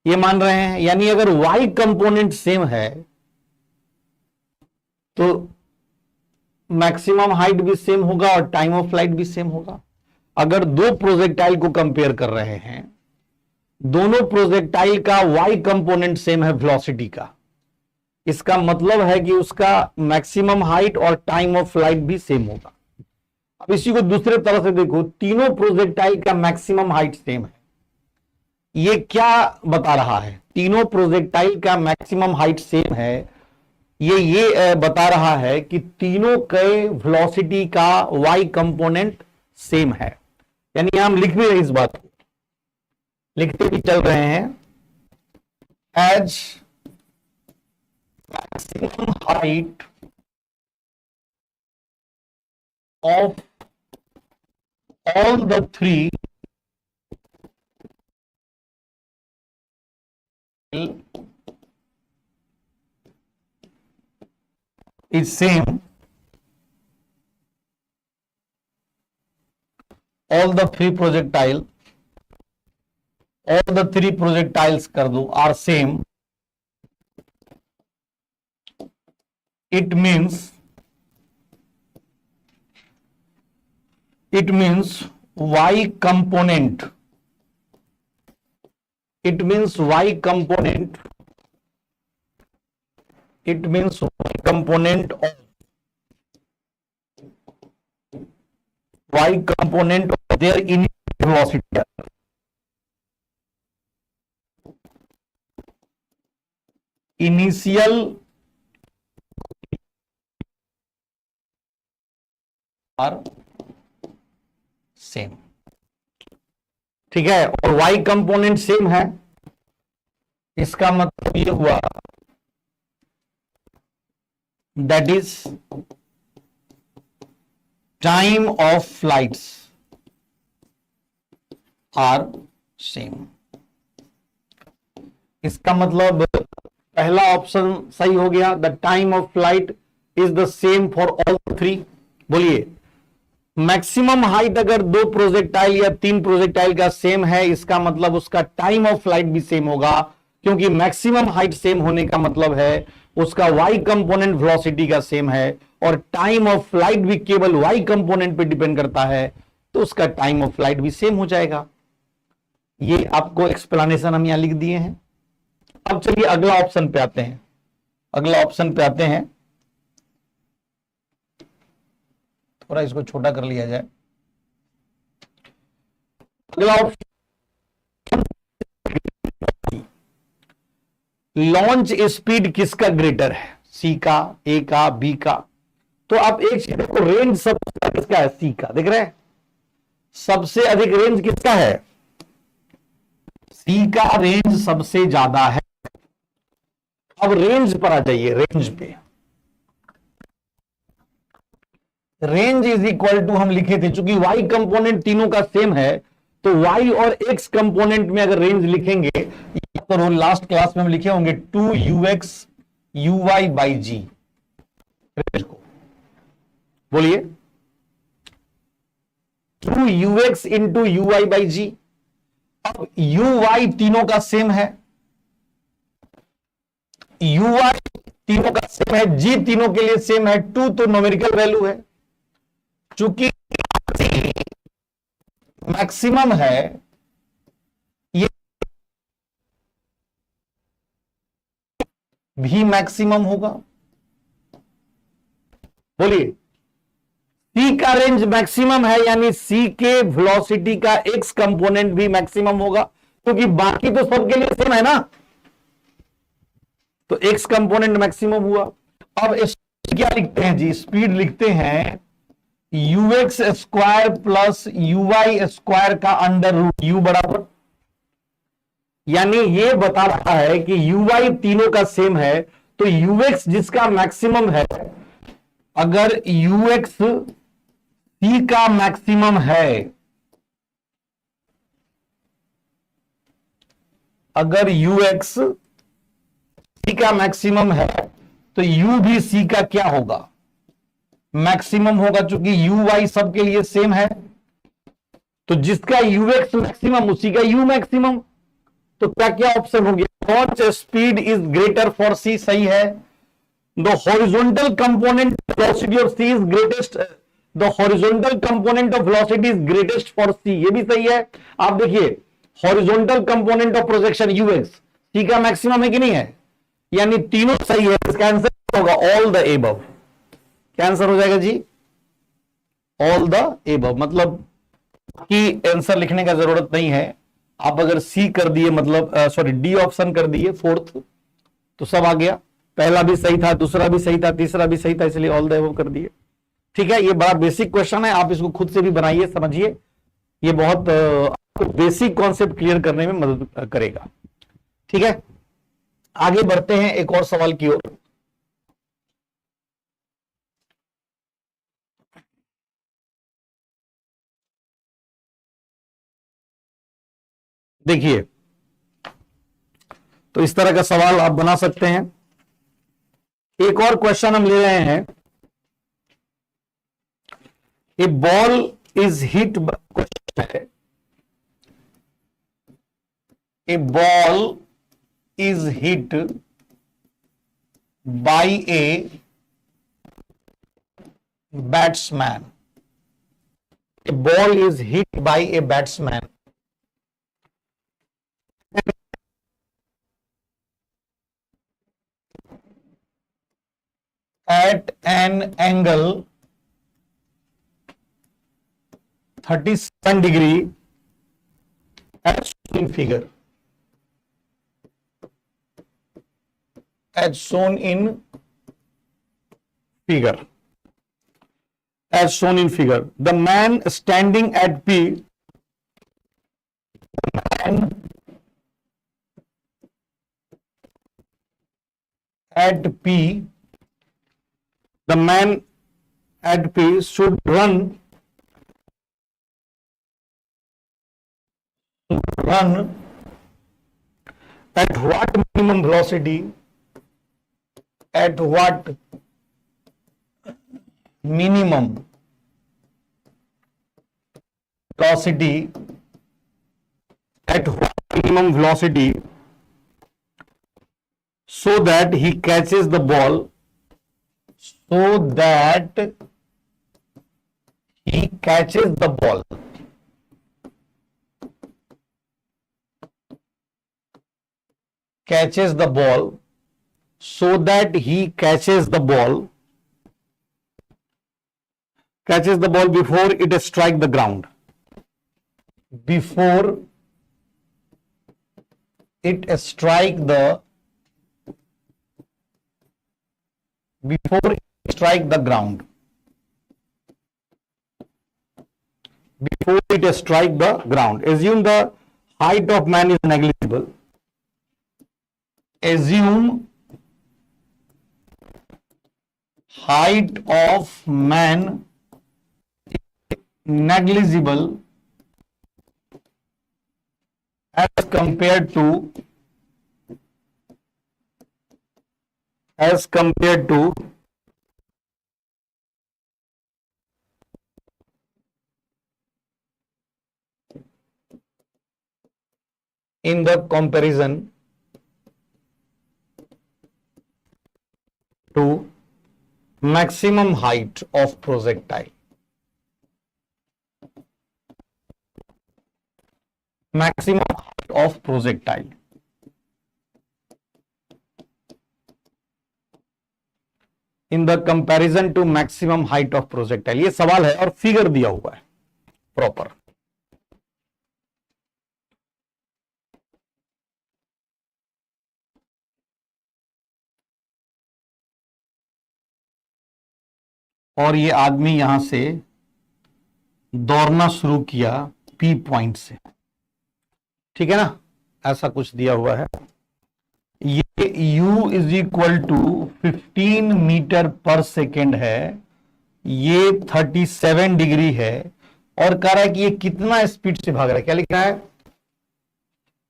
ये मान रहे हैं। यानी अगर वाई कंपोनेंट सेम है तो मैक्सिमम हाइट भी सेम होगा और टाइम ऑफ फ्लाइट भी सेम होगा। अगर दो प्रोजेक्टाइल को कंपेयर कर रहे हैं, दोनों प्रोजेक्टाइल का वाई कंपोनेंट सेम है वेलोसिटी का, इसका मतलब है कि उसका मैक्सिमम हाइट और टाइम ऑफ फ्लाइट भी सेम होगा। अब इसी को दूसरे तरह से देखो, तीनों प्रोजेक्टाइल का मैक्सिमम हाइट सेम है, ये क्या बता रहा है? तीनों प्रोजेक्टाइल का मैक्सिमम हाइट सेम है, ये बता रहा है कि तीनों के वेलोसिटी का वाई कंपोनेंट सेम है। यानी हम लिख भी रहे इस बात को, लिखते भी चल रहे हैं, as maximum height of all the three is same, all the three projectiles कर दो are same, it means y component, it means y component of their initial velocity, initial are same, ठीक है। और y कंपोनेंट सेम है, इसका मतलब ये हुआ that is time of flights are same. इसका मतलब पहला ऑप्शन सही हो गया, the time of flight is the same for all three. बोलिए, मैक्सिमम हाइट अगर दो प्रोजेक्टाइल या तीन प्रोजेक्टाइल का सेम है, इसका मतलब उसका टाइम ऑफ फ्लाइट भी सेम होगा, क्योंकि मैक्सिमम हाइट सेम होने का मतलब है उसका वाई कंपोनेंट वेलोसिटी का सेम है, और टाइम ऑफ फ्लाइट भी केवल वाई कंपोनेंट पे डिपेंड करता है, तो उसका टाइम ऑफ फ्लाइट भी सेम हो जाएगा। ये आपको एक्सप्लेनेशन हम यहां लिख दिए हैं। अब चलिए अगला ऑप्शन पे आते हैं, थोड़ा इसको छोटा कर लिया जाए। अगला ऑप्शन, लॉन्च स्पीड किसका ग्रेटर है? सी का, ए का, बी का? तो आप एक चीज को, रेंज सबसे किसका है? सी का। देख रहे हैं, सबसे अधिक रेंज किसका है? सी का रेंज सबसे ज्यादा है। अब रेंज पर आ जाइए, रेंज पे रेंज इज इक्वल टू हम लिखे थे, चूंकि वाई कंपोनेंट तीनों का सेम है, तो वाई और एक्स कंपोनेंट में अगर रेंज लिखेंगे, तो लास्ट क्लास में हम लिखे होंगे 2ux uy by ji. Range को बोलिए, 2ux into uy by G. अब uy तीनों का सेम है, uy तीनों का सेम है, जी तीनों के लिए सेम है, 2 तो न्यूमेरिकल वैल्यू है, चूंकि मैक्सिमम है, ये भी मैक्सिमम होगा। बोलिए, सी का रेंज मैक्सिमम है, यानी सी के वेलोसिटी का एक्स कंपोनेंट भी मैक्सिमम होगा, क्योंकि बाकी तो सबके लिए सेम है ना, तो एक्स कंपोनेंट मैक्सिमम हुआ। अब क्या लिखते हैं जी? स्पीड लिखते हैं ux square plus uy square का अंडर रूट u बराबर यानी ये बता रहा है कि ui तीनों का सेम है, तो ux जिसका मैक्सिमम है, अगर ux c का मैक्सिमम है, अगर ux c का मैक्सिमम है तो u भी c का क्या होगा, मैक्सिमम होगा, चूंकि uy सबके लिए सेम है, तो जिसका ux मैक्सिमम उसी का u मैक्सिमम। तो क्या क्या ऑप्शन हो गया, कौन सा speed is greater for C, सही है। The horizontal component velocity of C is greatest, the horizontal component of velocity is greatest for C, ये भी सही है। आप देखिए horizontal component of projection U X C का मैक्सिमम है कि नहीं है, यानी तीनों सही है। इसका आंसर होगा ऑल द एबव। क्या आंसर हो जाएगा जी, ऑल द एबव। मतलब कि आंसर लिखने का जरूरत नहीं है, आप अगर सी कर दिए, मतलब सॉरी डी ऑप्शन कर दिए फोर्थ, तो सब आ गया। पहला भी सही था, दूसरा भी सही था, तीसरा भी सही था, इसलिए ऑल द एबव कर दिए। ठीक है, ये बड़ा बेसिक क्वेश्चन है, आप इसको खुद से भी बनाइए, समझिए, ये बहुत आपको बेसिक कॉन्सेप्ट क्लियर करने में मदद करेगा। ठीक है, आगे बढ़ते हैं एक और सवाल की ओर। देखिए, तो इस तरह का सवाल आप बना सकते हैं। एक और क्वेश्चन हम ले रहे हैं, a ball is hit, question है, a ball is hit by a batsman, a ball is hit by a batsman at an angle 37 degree as shown in figure, as shown in figure, as shown in figure. The man standing at P, man at P, the man at P should run at what minimum velocity, at what minimum velocity, at what minimum velocity, so that he catches the ball, so that he catches the ball, catches the ball, so that he catches the ball, catches the ball before it strike the ground, before it strike the, before it strike the ground, before it strike the ground. Assume the height of man is negligible. Assume height of man is negligible as compared to in the comparison to maximum height of projectile. Maximum height of projectile. In the comparison to maximum height of projectile. ये सवाल है और figure दिया हुआ है proper. और ये आदमी यहां से दौड़ना शुरू किया पी पॉइंट से, ठीक है ना, ऐसा कुछ दिया हुआ है। ये u is equal to 15 meter per second है, ये 37 डिग्री है, और कह रहा है कि ये कितना स्पीड से भाग रहा है। क्या लिख रहा है?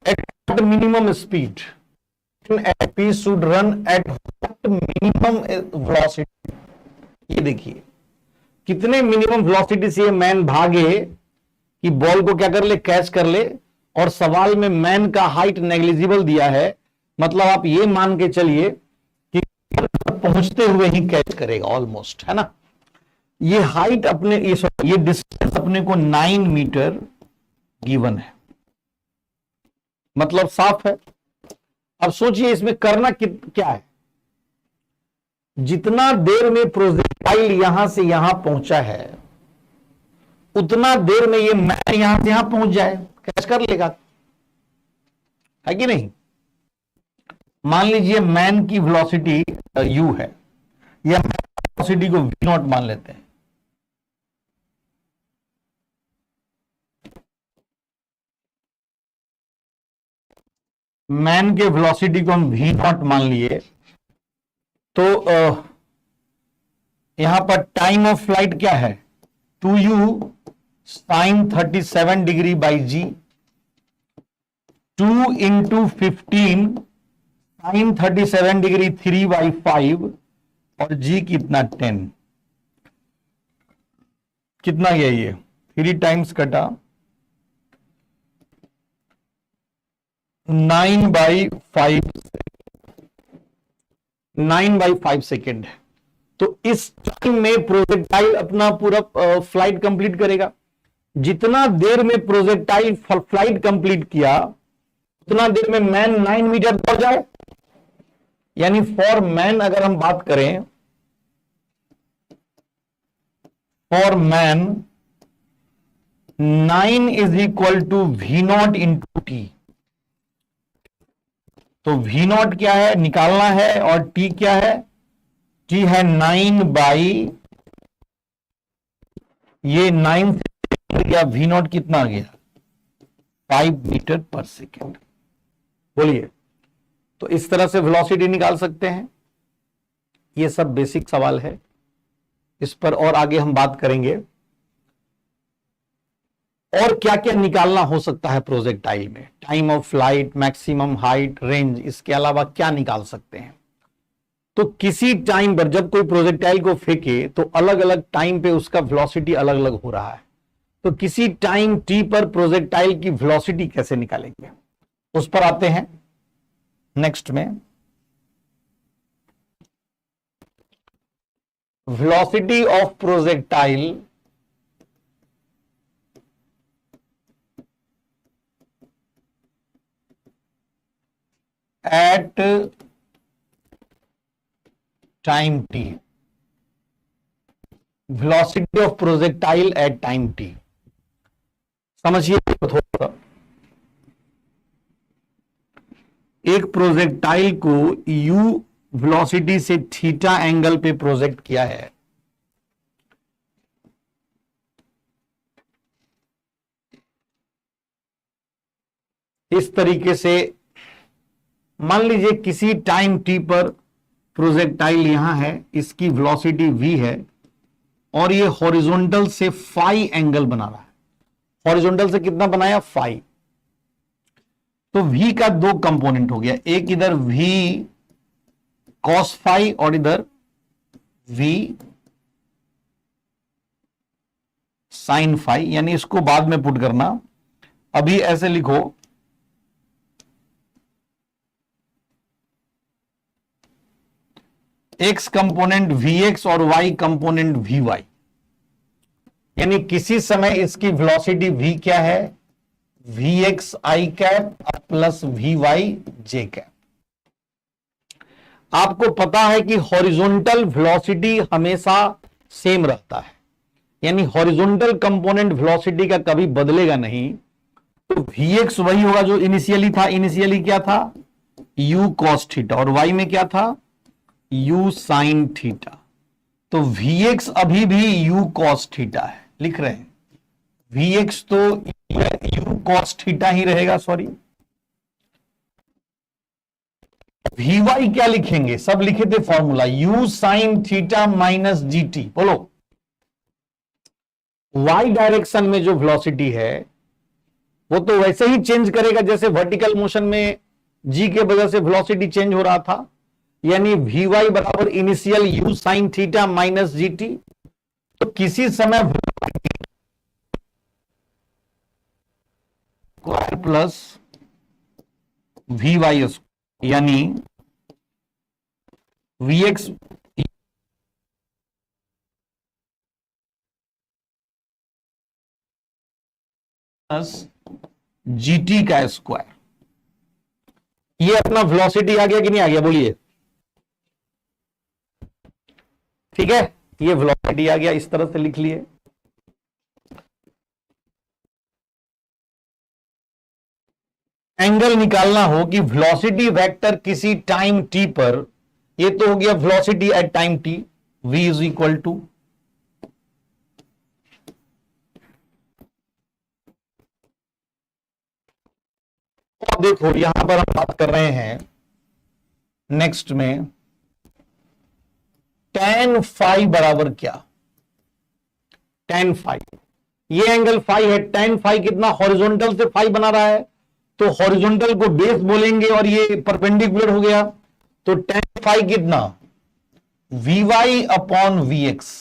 At minimum speed P should run at minimum velocity. ये देखिए कितने मिनिमम वेलोसिटी से ये मैन भागे कि बॉल को क्या कर ले, कैच कर ले। और सवाल में मैन का हाइट नेग्लिजिबल दिया है, मतलब आप ये मान के चलिए कि पहुंचते हुए ही कैच करेगा ऑलमोस्ट, है ना। ये हाइट अपने ये डिस्टेंस अपने को 9 मीटर गिवन है, मतलब साफ है। अब सोचिए इसमें करना क्या है। जितना देर में प्रोजेक्टाइल यहां से यहां पहुंचा है, उतना देर में ये मैन यहां से यहां पहुंच जाए, कैच कर लेगा, है कि नहीं। मान लीजिए मैन की वेलोसिटी u है, या वेलोसिटी को v0 मान लेते हैं। मैन के वेलोसिटी को हम v0 मान लिए, तो यहां पर टाइम ऑफ फ्लाइट क्या है? 2u sine 37 degree by g, 2 into 15 sine 37 degree 3/5, और जी कितना 10। कितना गया ये? 3 टाइम्स कटा 9/5, 9/5 सेकेंड है। तो इस टाइम में प्रोजेक्टाइल अपना पूरा फ्लाइट कंप्लीट करेगा। जितना देर में प्रोजेक्टाइल फ्लाइट कंप्लीट किया, उतना देर में मैन 9 मीटर दौड़ जाए। यानी फॉर मैन अगर हम बात करें, for man 9 is equal to v0 into t. तो v0 क्या है निकालना है, और t क्या है? t है 9 ये 9 से गया, v0 कितना आ गया? 5 मीटर पर सेकेंड। बोलिए, तो इस तरह से वेलोसिटी निकाल सकते हैं। ये सब बेसिक सवाल है, इस पर और आगे हम बात करेंगे। और क्या क्या निकालना हो सकता है प्रोजेक्टाइल में? Time of flight, maximum height, range, इसके अलावा क्या निकाल सकते हैं? तो किसी टाइम पर जब कोई प्रोजेक्टाइल को फेंके तो अलग अलग टाइम पे उसका वेलोसिटी अलग अलग हो रहा है। तो किसी टाइम टी पर प्रोजेक्टाइल की वेलोसिटी कैसे निकालेंगे, उस पर आते हैं नेक्स्ट में। Velocity of projectile eight time T, velocity of projectile eight time T. समझिए थोड़ा सा। एक प्रोजेक्टाइल को u वेलोसिटी से थीटा एंगल पे प्रोजेक्ट किया है। इस तरीके से मान लीजिए किसी टाइम t पर प्रोजेक्टाइल यहां है, इसकी वेलोसिटी v है, और ये हॉरिजॉन्टल से फाई एंगल बना रहा है। हॉरिजॉन्टल से कितना बनाया? फाई। तो v का दो कंपोनेंट हो गया, एक इधर v कॉस फाई और इधर v साइन फाई। यानी इसको बाद में पुट करना, अभी ऐसे लिखो x कंपोनेंट vx और y कंपोनेंट vy। यानी किसी समय इसकी वेलोसिटी v क्या है? vx i cap plus vy j cap. आपको पता है कि हॉरिजॉन्टल वेलोसिटी हमेशा सेम रहता है, यानी हॉरिजॉन्टल कंपोनेंट वेलोसिटी का कभी बदलेगा नहीं। तो vx वही होगा जो इनिशियली था। इनिशियली क्या था? u cos थीटा, और y में क्या था? u sin theta. तो vx अभी भी u cos थीटा है, लिख रहे हैं vx तो u cos थीटा ही रहेगा, सॉरी। वी वाई क्या लिखेंगे, सब लिखे थे formula, u sine theta minus g T. बोलो, वाई डायरेक्शन में जो वेलोसिटी है वो तो वैसे ही चेंज करेगा जैसे वर्टिकल मोशन में जी के वजह से वेलोसिटी चेंज हो रहा था, यानी वी वाई बराबर initial u sine theta minus g T. तो किसी समय स्क्वायर प्लस वी वाई यानी वी एक्स प्लस जीटी का स्क्वायर। ये अपना वेलोसिटी आ गया कि नहीं आ गया, बोलिए। ठीक है, ये वेलोसिटी आ गया, इस तरह से लिख लिए। एंगल निकालना हो कि वेलोसिटी वेक्टर किसी टाइम टी पर, ये तो हो गया velocity at time t, v is equal to देखो यहां पर हम बात कर रहे हैं नेक्स्ट में tan फाई बराबर क्या, tan फाई, ये एंगल फाई है, tan फाई कितना, हॉरिजॉन्टल से फाई बना रहा है, तो हॉरिजॉन्टल को बेस बोलेंगे और ये परपेंडिकुलर हो गया, तो tan फाई कितना, v y upon v x.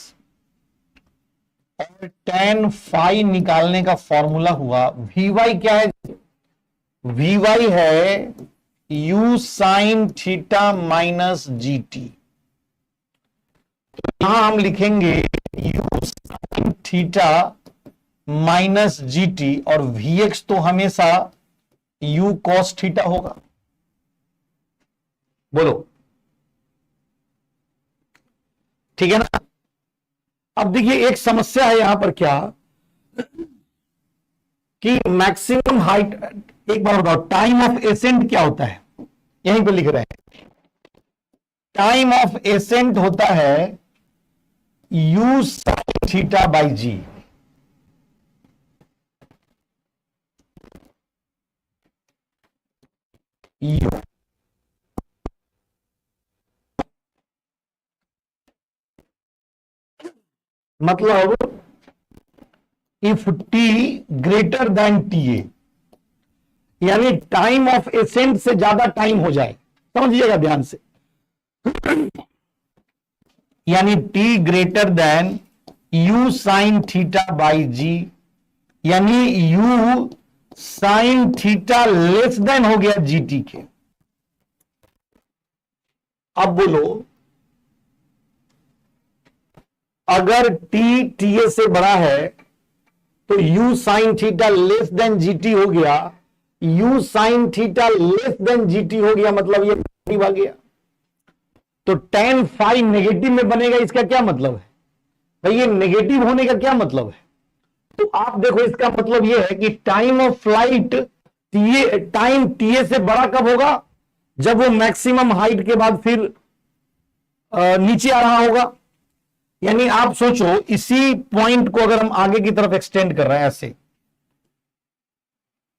और tan फाई निकालने का फॉर्मूला हुआ, वी वाई क्या है, वी वाई है u sine theta minus g t. यहां हम लिखेंगे u sine theta minus g t, और वी एक्स तो हमेशा u कॉस थीटा होगा। बोलो, ठीक है ना। अब देखिए एक समस्या है यहां पर क्या, कि मैक्सिमम हाइट, एक बार बताओ टाइम ऑफ एसेंट क्या होता है, यहीं पे लिख रहे हैं, टाइम ऑफ एसेंट होता है u साइन थीटा बाई जी। मतलब if T greater then T A, यानी टाइम ऑफ एसेंट से ज्यादा टाइम हो जाए, समझिएगा ध्यान से, यानी T greater than u sine theta by G, यानी u sine theta less than हो गया जीटी के। अब बोलो, अगर t टीए से बड़ा है तो u sine theta less then GT हो गया, u sine theta less then GT हो गया, मतलब ये नेगेटिव आ गया, तो tan फाई नेगेटिव में बनेगा। इसका क्या मतलब है भाई, ये नेगेटिव होने का क्या मतलब है, तो आप देखो इसका मतलब ये है कि time of flight TA, time TA से बड़ा कब होगा, जब वो मैक्सिमम हाइट के बाद फिर नीचे आ रहा होगा। यानी आप सोचो इसी पॉइंट को अगर हम आगे की तरफ एक्सटेंड कर रहे हैं, ऐसे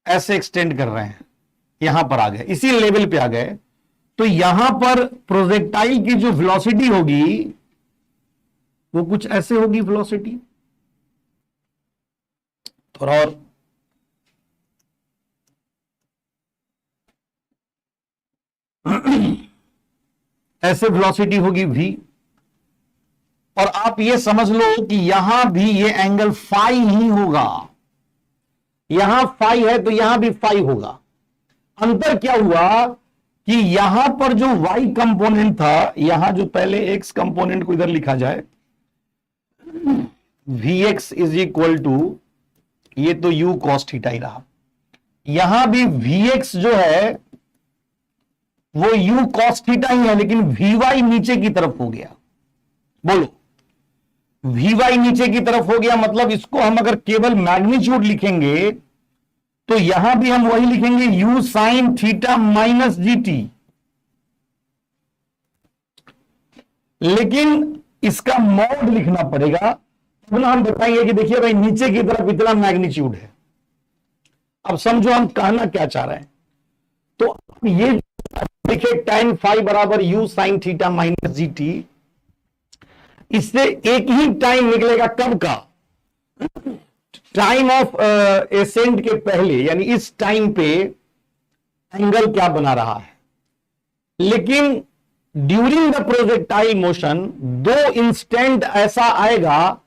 ऐसे एक्सटेंड कर रहे हैं, यहां पर आ गए, इसी लेवल पे आ गए, तो यहां पर प्रोजेक्टाइल की जो वेलोसिटी होगी वो कुछ ऐसे होगी वेलोसिटी, थोड़ा और ऐसे वेलोसिटी होगी v, और आप ये समझ लो कि यहां भी ये एंगल फाई ही होगा, यहां फाई है तो यहां भी फाई होगा। अंतर क्या हुआ कि यहां पर जो y कंपोनेंट था, यहां जो पहले x कंपोनेंट को इधर लिखा जाए, vx इज इक्वल टू, ये तो u cos थीटा ही रहा, यहां भी vx जो है वो u cos थीटा ही है, लेकिन vy नीचे की तरफ हो गया। बोलो, vy नीचे की तरफ हो गया, मतलब इसको हम अगर केवल मैग्नीट्यूड लिखेंगे तो यहां भी हम वही लिखेंगे u sine theta minus GT, लेकिन इसका मॉड लिखना पड़ेगा, तब ना हम बताएंगे कि देखिए भाई नीचे की तरफ इतना मैग्नीट्यूड है। अब समझो हम कहना क्या चाह रहे हैं, तो ये देखिए tan फाई बराबर u sine theta minus g T, इससे एक ही टाइम निकलेगा कब का, टाइम ऑफ एसेंट के पहले, यानी इस टाइम पे एंगल क्या बना रहा है। लेकिन ड्यूरिंग द प्रोजेक्टाइल मोशन दो इंस्टेंट ऐसा आएगा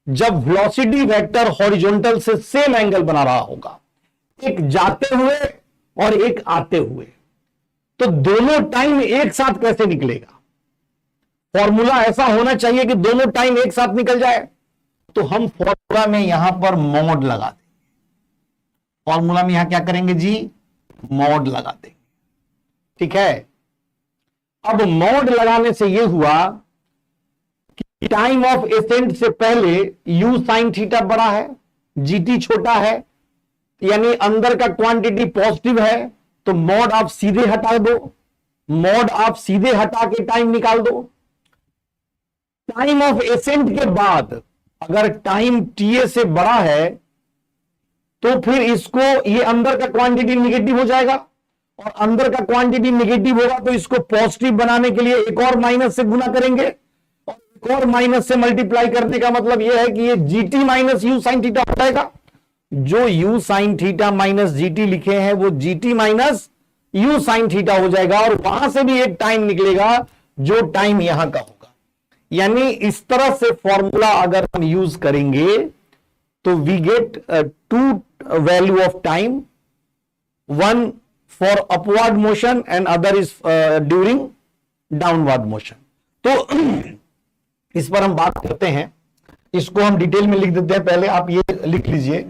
जब वेलोसिटी वेक्टर हॉरिजॉन्टल से सेम एंगल बना रहा होगा, एक जाते हुए और एक आते हुए। तो दोनों टाइम एक साथ कैसे निकलेगा, फॉर्मूला ऐसा होना चाहिए कि दोनों टाइम एक साथ निकल जाए। तो हम फॉर्मूला में यहां पर मॉड लगा देंगे, फॉर्मूला में यहां क्या करेंगे जी, मॉड लगा देंगे। ठीक है, अब मॉड लगाने से यह हुआ कि टाइम ऑफ एसेंट से पहले u साइन थीटा बड़ा है, gt छोटा है, यानी अंदर का क्वांटिटी पॉजिटिव है, तो मॉड आप सीधे हटा दो, मॉड आप सीधे हटा के टाइम निकाल दो। टाइम ऑफ एसेंट के बाद अगर टाइम TA से बड़ा है तो फिर इसको, ये अंदर का क्वांटिटी निगेटिव हो जाएगा, और अंदर का क्वांटिटी निगेटिव होगा तो इसको पॉजिटिव बनाने के लिए एक और माइनस से गुना करेंगे, और एक और माइनस से मल्टीप्लाई करने का मतलब यह है कि ये GT minus u sine theta हो जाएगा। जो u sine theta minus GT लिखे हैं वो GT minus u sine theta हो जाएगा, और वहां से भी एक टाइम निकलेगा जो टाइम यहां का होगा। यानी इस तरह से फॉर्मूला अगर हम यूज करेंगे तो we get two value of time, one for upward motion and other is during downward motion. तो इस पर हम बात करते हैं, इसको हम डिटेल में लिख देते हैं। पहले आप ये लिख लीजिए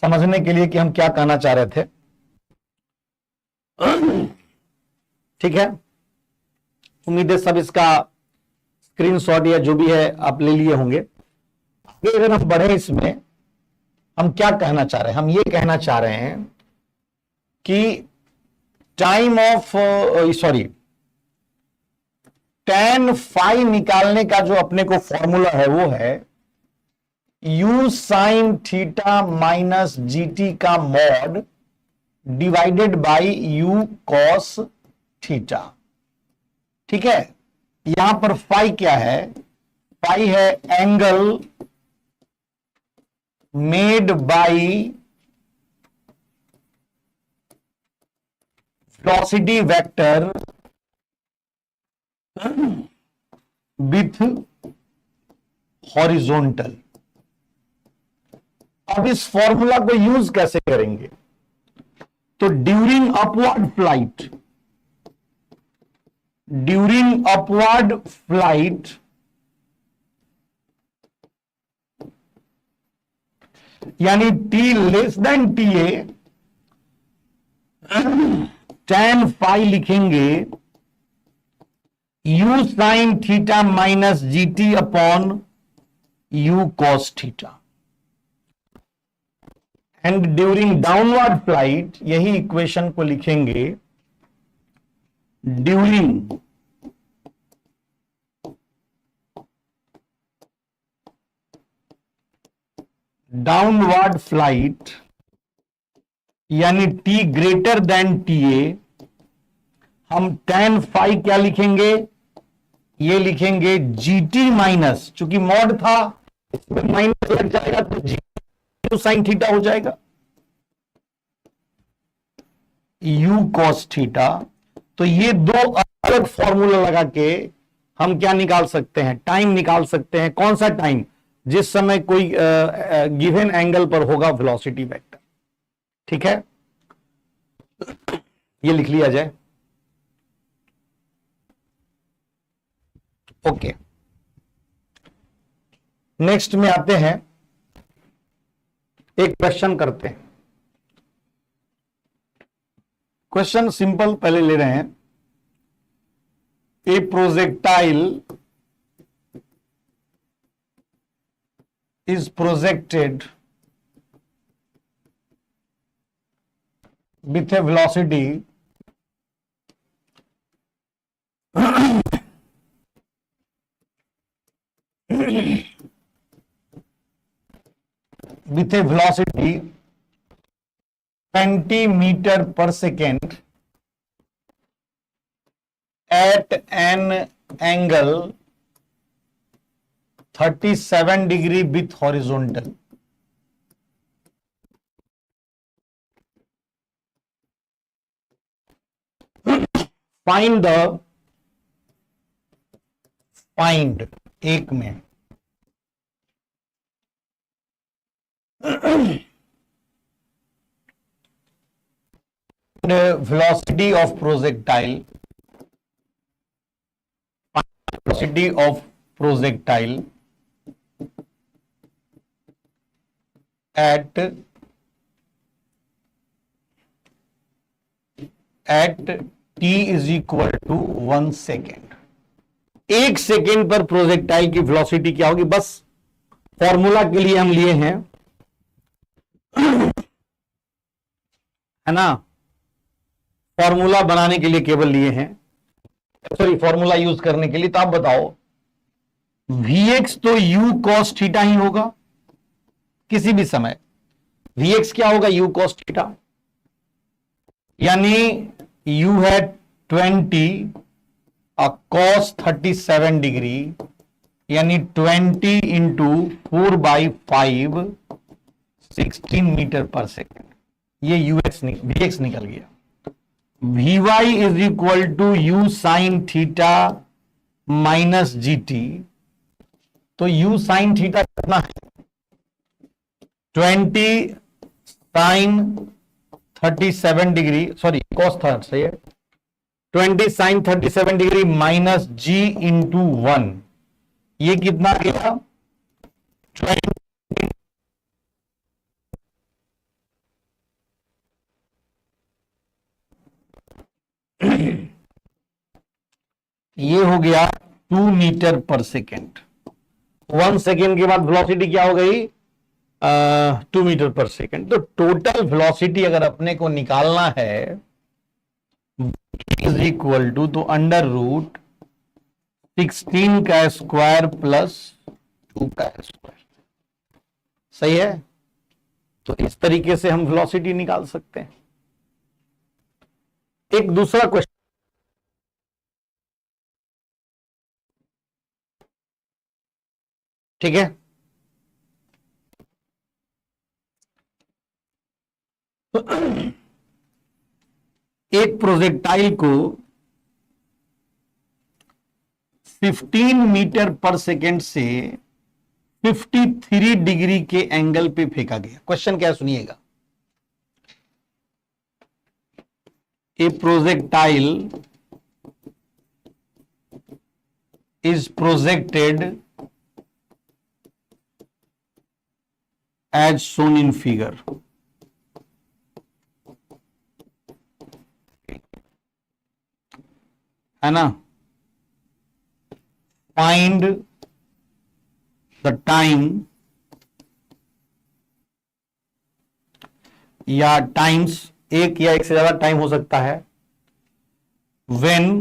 समझने के लिए कि हम क्या कहना चाह रहे थे। ठीक है, उम्मीद है सब इसका स्क्रीनशॉट या जो भी है आप ले लिए होंगे। आगे अगर हम बढ़े इसमें, हम क्या कहना चाह रहे हैं, हम ये कहना चाह रहे हैं कि टाइम ऑफ tan फाई निकालने का जो अपने को फॉर्मूला है वो है u sine theta minus GT का mod divided by u cos theta. ठीक है, यहां पर फाई क्या है, फाई है angle made by velocity vector with horizontal. अब इस फॉर्मूला को यूज कैसे करेंगे, तो during upward flight, during upward flight यानी t less than TA, tan phi लिखेंगे u sine theta minus GT upon u cos theta, and during downward flight यही equation को लिखेंगे ड्यूरिंग डाउनवर्ड फ्लाइट यानी t ग्रेटर देन TA, हम tan phi क्या लिखेंगे, ये लिखेंगे GT माइनस, चूंकि मॉड था इसमें माइनस लग जाएगा तो GT साइन थीटा हो जाएगा, u कॉस थीटा। तो ये दो अलग फॉर्मूला लगा के हम क्या निकाल सकते हैं, टाइम निकाल सकते हैं। कौन सा टाइम, जिस समय कोई गिवन एंगल पर होगा वेलोसिटी वेक्टर। ठीक है, ये लिख लिया जाए। ओके, नेक्स्ट में आते हैं, एक क्वेश्चन करते हैं। क्वेश्चन सिंपल पहले ले रहे हैं। ए projectile is projected with a velocity centimetre पर second at an angle 37 degree with horizontal. find एक में velocity of projectile at t is equal to 1 second. 1 second पर प्रोजेक्टाइल की वेलोसिटी क्या होगी, बस फॉर्मूला के लिए हम लिए हैं, है ना, फॉर्मूला बनाने के लिए केवल लिए हैं, सॉरी फॉर्मूला यूज करने के लिए। तो आप बताओ Vx तो u cos थीटा ही होगा किसी भी समय। Vx क्या होगा, u cos थीटा, यानी u है 20 cos 37 डिग्री, यानी 20 इंटू 4/5 16 मीटर पर सेकेंड। ये Vx निकल गया। Vy is equal to u sine theta minus GT। तो u साइन थीटा कितना है, 20 sine 37 degree, sorry cos third सही है, 20 sine 37 degree minus G into 1, ये कितना गया 20। ये हो गया 2 मीटर पर सेकेंड। 1 सेकेंड के बाद वेलोसिटी क्या हो गई, 2 मीटर पर सेकेंड। तो टोटल वेलोसिटी अगर अपने को निकालना है इज इक्वल टू, तो अंडर रूट 16 का स्क्वायर प्लस 2 का स्क्वायर, सही है। तो इस तरीके से हम वेलोसिटी निकाल सकते हैं। एक दूसरा क्वेश्चन, ठीक है, एक प्रोजेक्टाइल को 15 मीटर पर सेकेंड से 53 डिग्री के एंगल पे फेंका गया। क्वेश्चन क्या है सुनिएगा, ए projectile is projected as shown in figure. है ना, find the time या टाइम्स, एक या एक से ज्यादा टाइम हो सकता है, when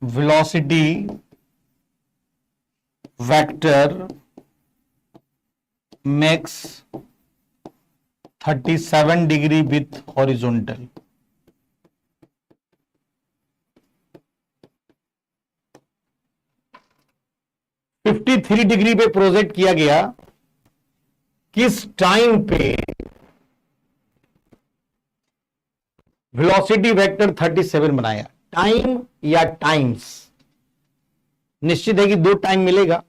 velocity vector makes 37 degree with horizontal. Fifty 53 degree पे प्रोजेक्ट किया गया, किस टाइम पे वेलोसिटी वेक्टर 37 बनाया, टाइम या टाइम्स, निश्चित है कि 2 टाइम मिलेगा।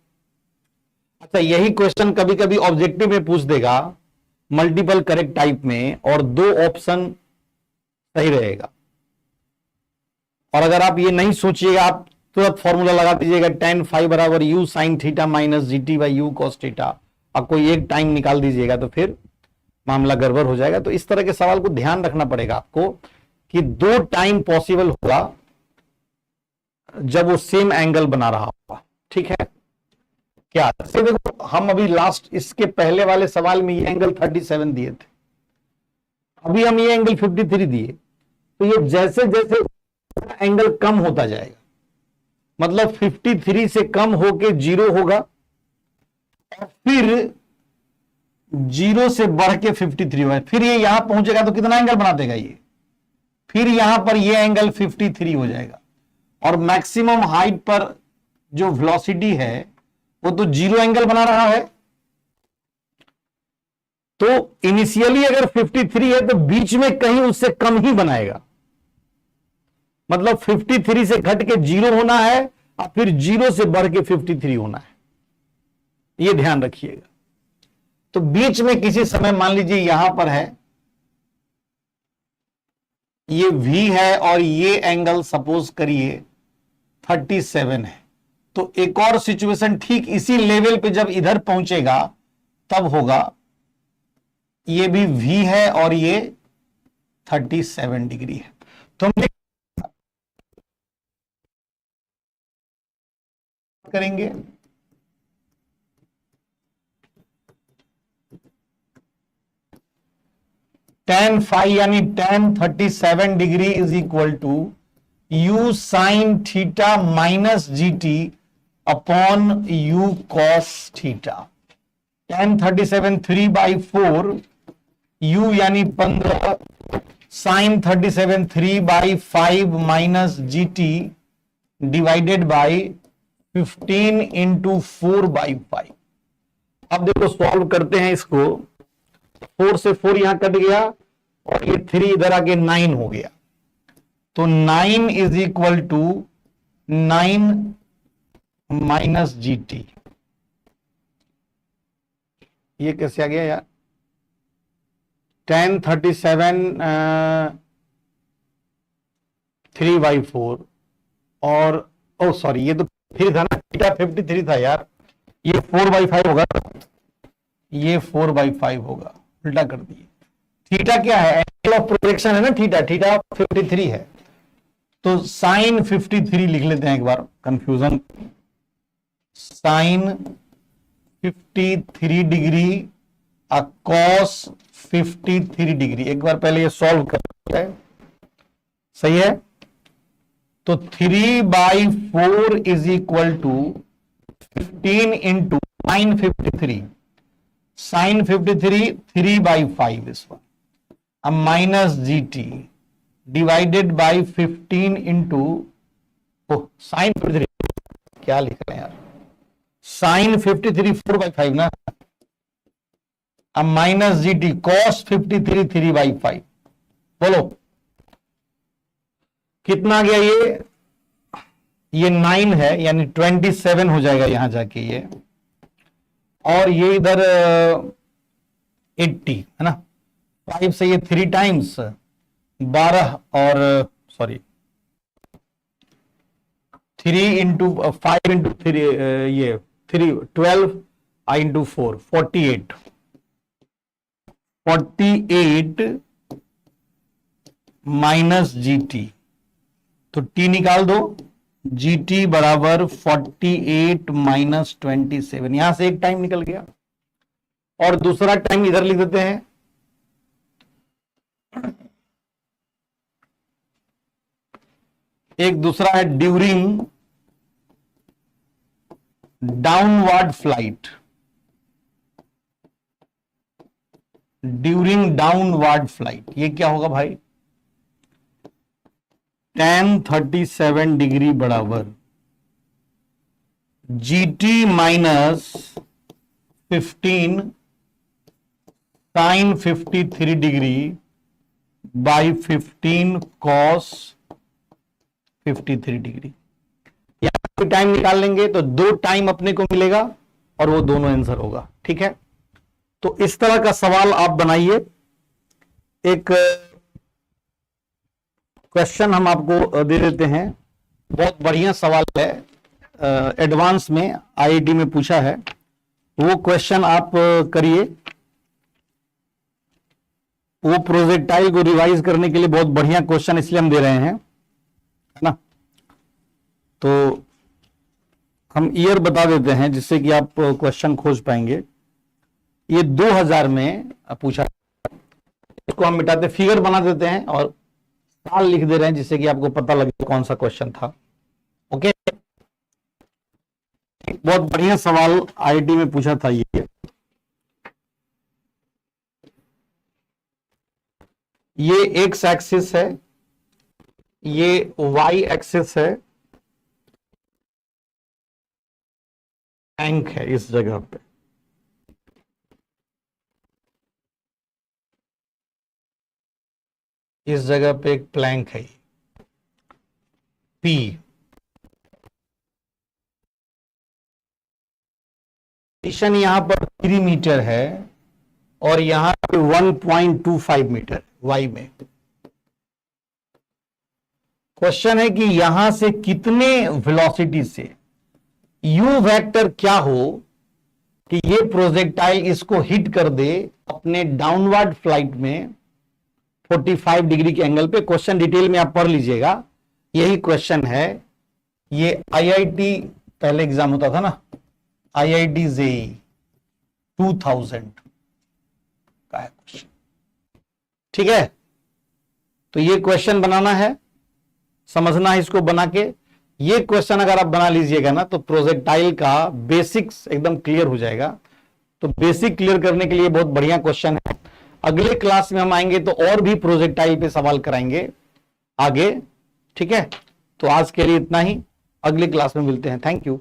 अच्छा, यही क्वेश्चन कभी कभी ऑब्जेक्टिव में पूछ देगा मल्टीपल करेक्ट टाइप में, और 2 ऑप्शन सही रहेगा। और अगर आप ये नहीं सोचिएगा, आप तुरंत फॉर्मूला लगा दीजिएगा tan फाइव बराबर u sine theta minus GT by u cos theta, आप कोई एक टाइम निकाल दीजिएगा तो फिर मामला गड़बड़ हो जाएगा। तो इस तरह के सवाल को ध्यान रखना पड़ेगा आपको कि 2 टाइम पॉसिबल होगा जब वो सेम एंगल बना रहा होगा, ठीक है। क्या देखो, हम अभी लास्ट इसके पहले वाले सवाल में ये एंगल 37 दिए थे, अभी हम ये एंगल 53 दिए, तो ये जैसे जैसे एंगल कम होता जाएगा, मतलब 53 से कम होके 0 होगा, और फिर 0 से बढ़ के 53 हुआ, फिर ये यहां पहुंचेगा तो कितना एंगल बना देगा ये, फिर यहां पर ये एंगल 53 हो जाएगा। और मैक्सिमम हाइट पर जो वेलोसिटी है वो तो 0 एंगल बना रहा है। तो इनिशियली अगर 53 है तो बीच में कहीं उससे कम ही बनाएगा, मतलब 53 से घट के 0 होना है और फिर 0 से बढ़ के 53 होना है, ये ध्यान रखिएगा। तो बीच में किसी समय मान लीजिए यहां पर है, ये V है और ये एंगल सपोज करिए 37 है, तो एक और सिचुएशन ठीक इसी लेवल पे जब इधर पहुंचेगा तब होगा, ये भी V है और ये 37 डिग्री है। तो हम करेंगे tan फाई यानी tan 37 degree is equal to u sine theta minus GT upon u cos theta. tan 37 3/4 u यानी 15 sine 37 3/5 minus GT divided by 15 into 4/5। अब देखो सॉल्व करते हैं इसको, 4 से 4 यहां कट गया और ये 3 इधर आके 9 हो गया, तो 9 is equal to 9 minus GT। ये कैसे आ गया यार, tan 37 3/4 और ओ सॉरी ये तो फिर था ना, थीटा 53 था यार, ये 4/5 होगा, ये 4/5 होगा, उल्टा कर दिए। थीटा क्या है, एंगल ऑफ प्रोजेक्शन है ना, थीटा 53 है, तो साइन 53 लिख लेते हैं एक बार, confusion, sine 53 degree cos 53 degree. एक बार पहले ये सॉल्व करते हैं, सही है। तो 3/4 is equal to 15 into sine 53, sine 53 3/5 इस पर, अब minus GT divided by 15 into sine 53, क्या लिख रहे हैं यार, साइन 53 4/5 ना, अब माइनस GT कॉस 53 3/5। बोलो कितना आ गया, ये 9 है यानी 27 हो जाएगा यहां जाके ये, और ये इधर 80 है ना, 5 से ये 3 टाइम्स 12 और सॉरी 3 इंटू 5 इंटू 3 ये 3 12 इंटू 4 48 माइनस GT, तो T निकाल दो, GT बराबर 48 माइनस 27, यहां से एक टाइम निकल गया और दूसरा टाइम इधर लिख देते हैं। एक दूसरा है during downward flight, during downward flight, ये क्या होगा भाई, tan 37 डिग्री बराबर GT minus 15 sine 53 degree by 15 cos 53 degree. यहां टाइम निकाल लेंगे तो 2 टाइम अपने को मिलेगा और वो दोनों आंसर होगा, ठीक है। तो इस तरह का सवाल आप बनाइए। एक क्वेश्चन हम आपको दे देते हैं, बहुत बढ़िया सवाल है, एडवांस में आईआईटी में पूछा है, वो क्वेश्चन आप करिए। वो प्रोजेक्टाइल को रिवाइज करने के लिए बहुत बढ़िया क्वेश्चन इसलिए हम दे रहे हैं, है ना। तो हम ईयर बता देते हैं जिससे कि आप क्वेश्चन खोज पाएंगे। ये 2000 में पूछा, इसको हम मिटाते, फिगर बना देते हैं और साल लिख दे रहे हैं जिससे कि आपको पता लगे कौन सा क्वेश्चन था। ओके, बहुत बढ़िया सवाल आईआईटी में पूछा था ये। ये एक्स एक्सिस है, ये वाई एक्सिस है, टैंक है इस जगह पे। इस जगह पे एक प्लैंक है पी। स्टेशन यहां पर 3 मीटर है और यहां पे 1.25 मीटर वाई में। क्वेश्चन है कि यहां से कितने वेलोसिटी से यू वेक्टर क्या हो कि ये प्रोजेक्टाइल इसको हिट कर दे अपने डाउनवर्ड फ्लाइट में 45 डिग्री के एंगल पे। क्वेश्चन डिटेल में आप पढ़ लीजिएगा, यही क्वेश्चन है। ये आईआईटी पहले एग्जाम होता था ना, आईआईटी जेई 2000 का है क्वेश्चन, ठीक है। तो ये क्वेश्चन बनाना है, समझना है इसको बना के। ये क्वेश्चन अगर आप बना लीजिएगा ना तो प्रोजेक्टाइल का बेसिक्स एकदम क्लियर हो जाएगा। तो बेसिक क्लियर करने के लिए बहुत बढ़िया क्वेश्चन है। अगले क्लास में हम आएंगे तो और भी प्रोजेक्टाइल पे सवाल कराएंगे आगे, ठीक है। तो आज के लिए इतना ही, अगली क्लास में मिलते हैं। Thank you.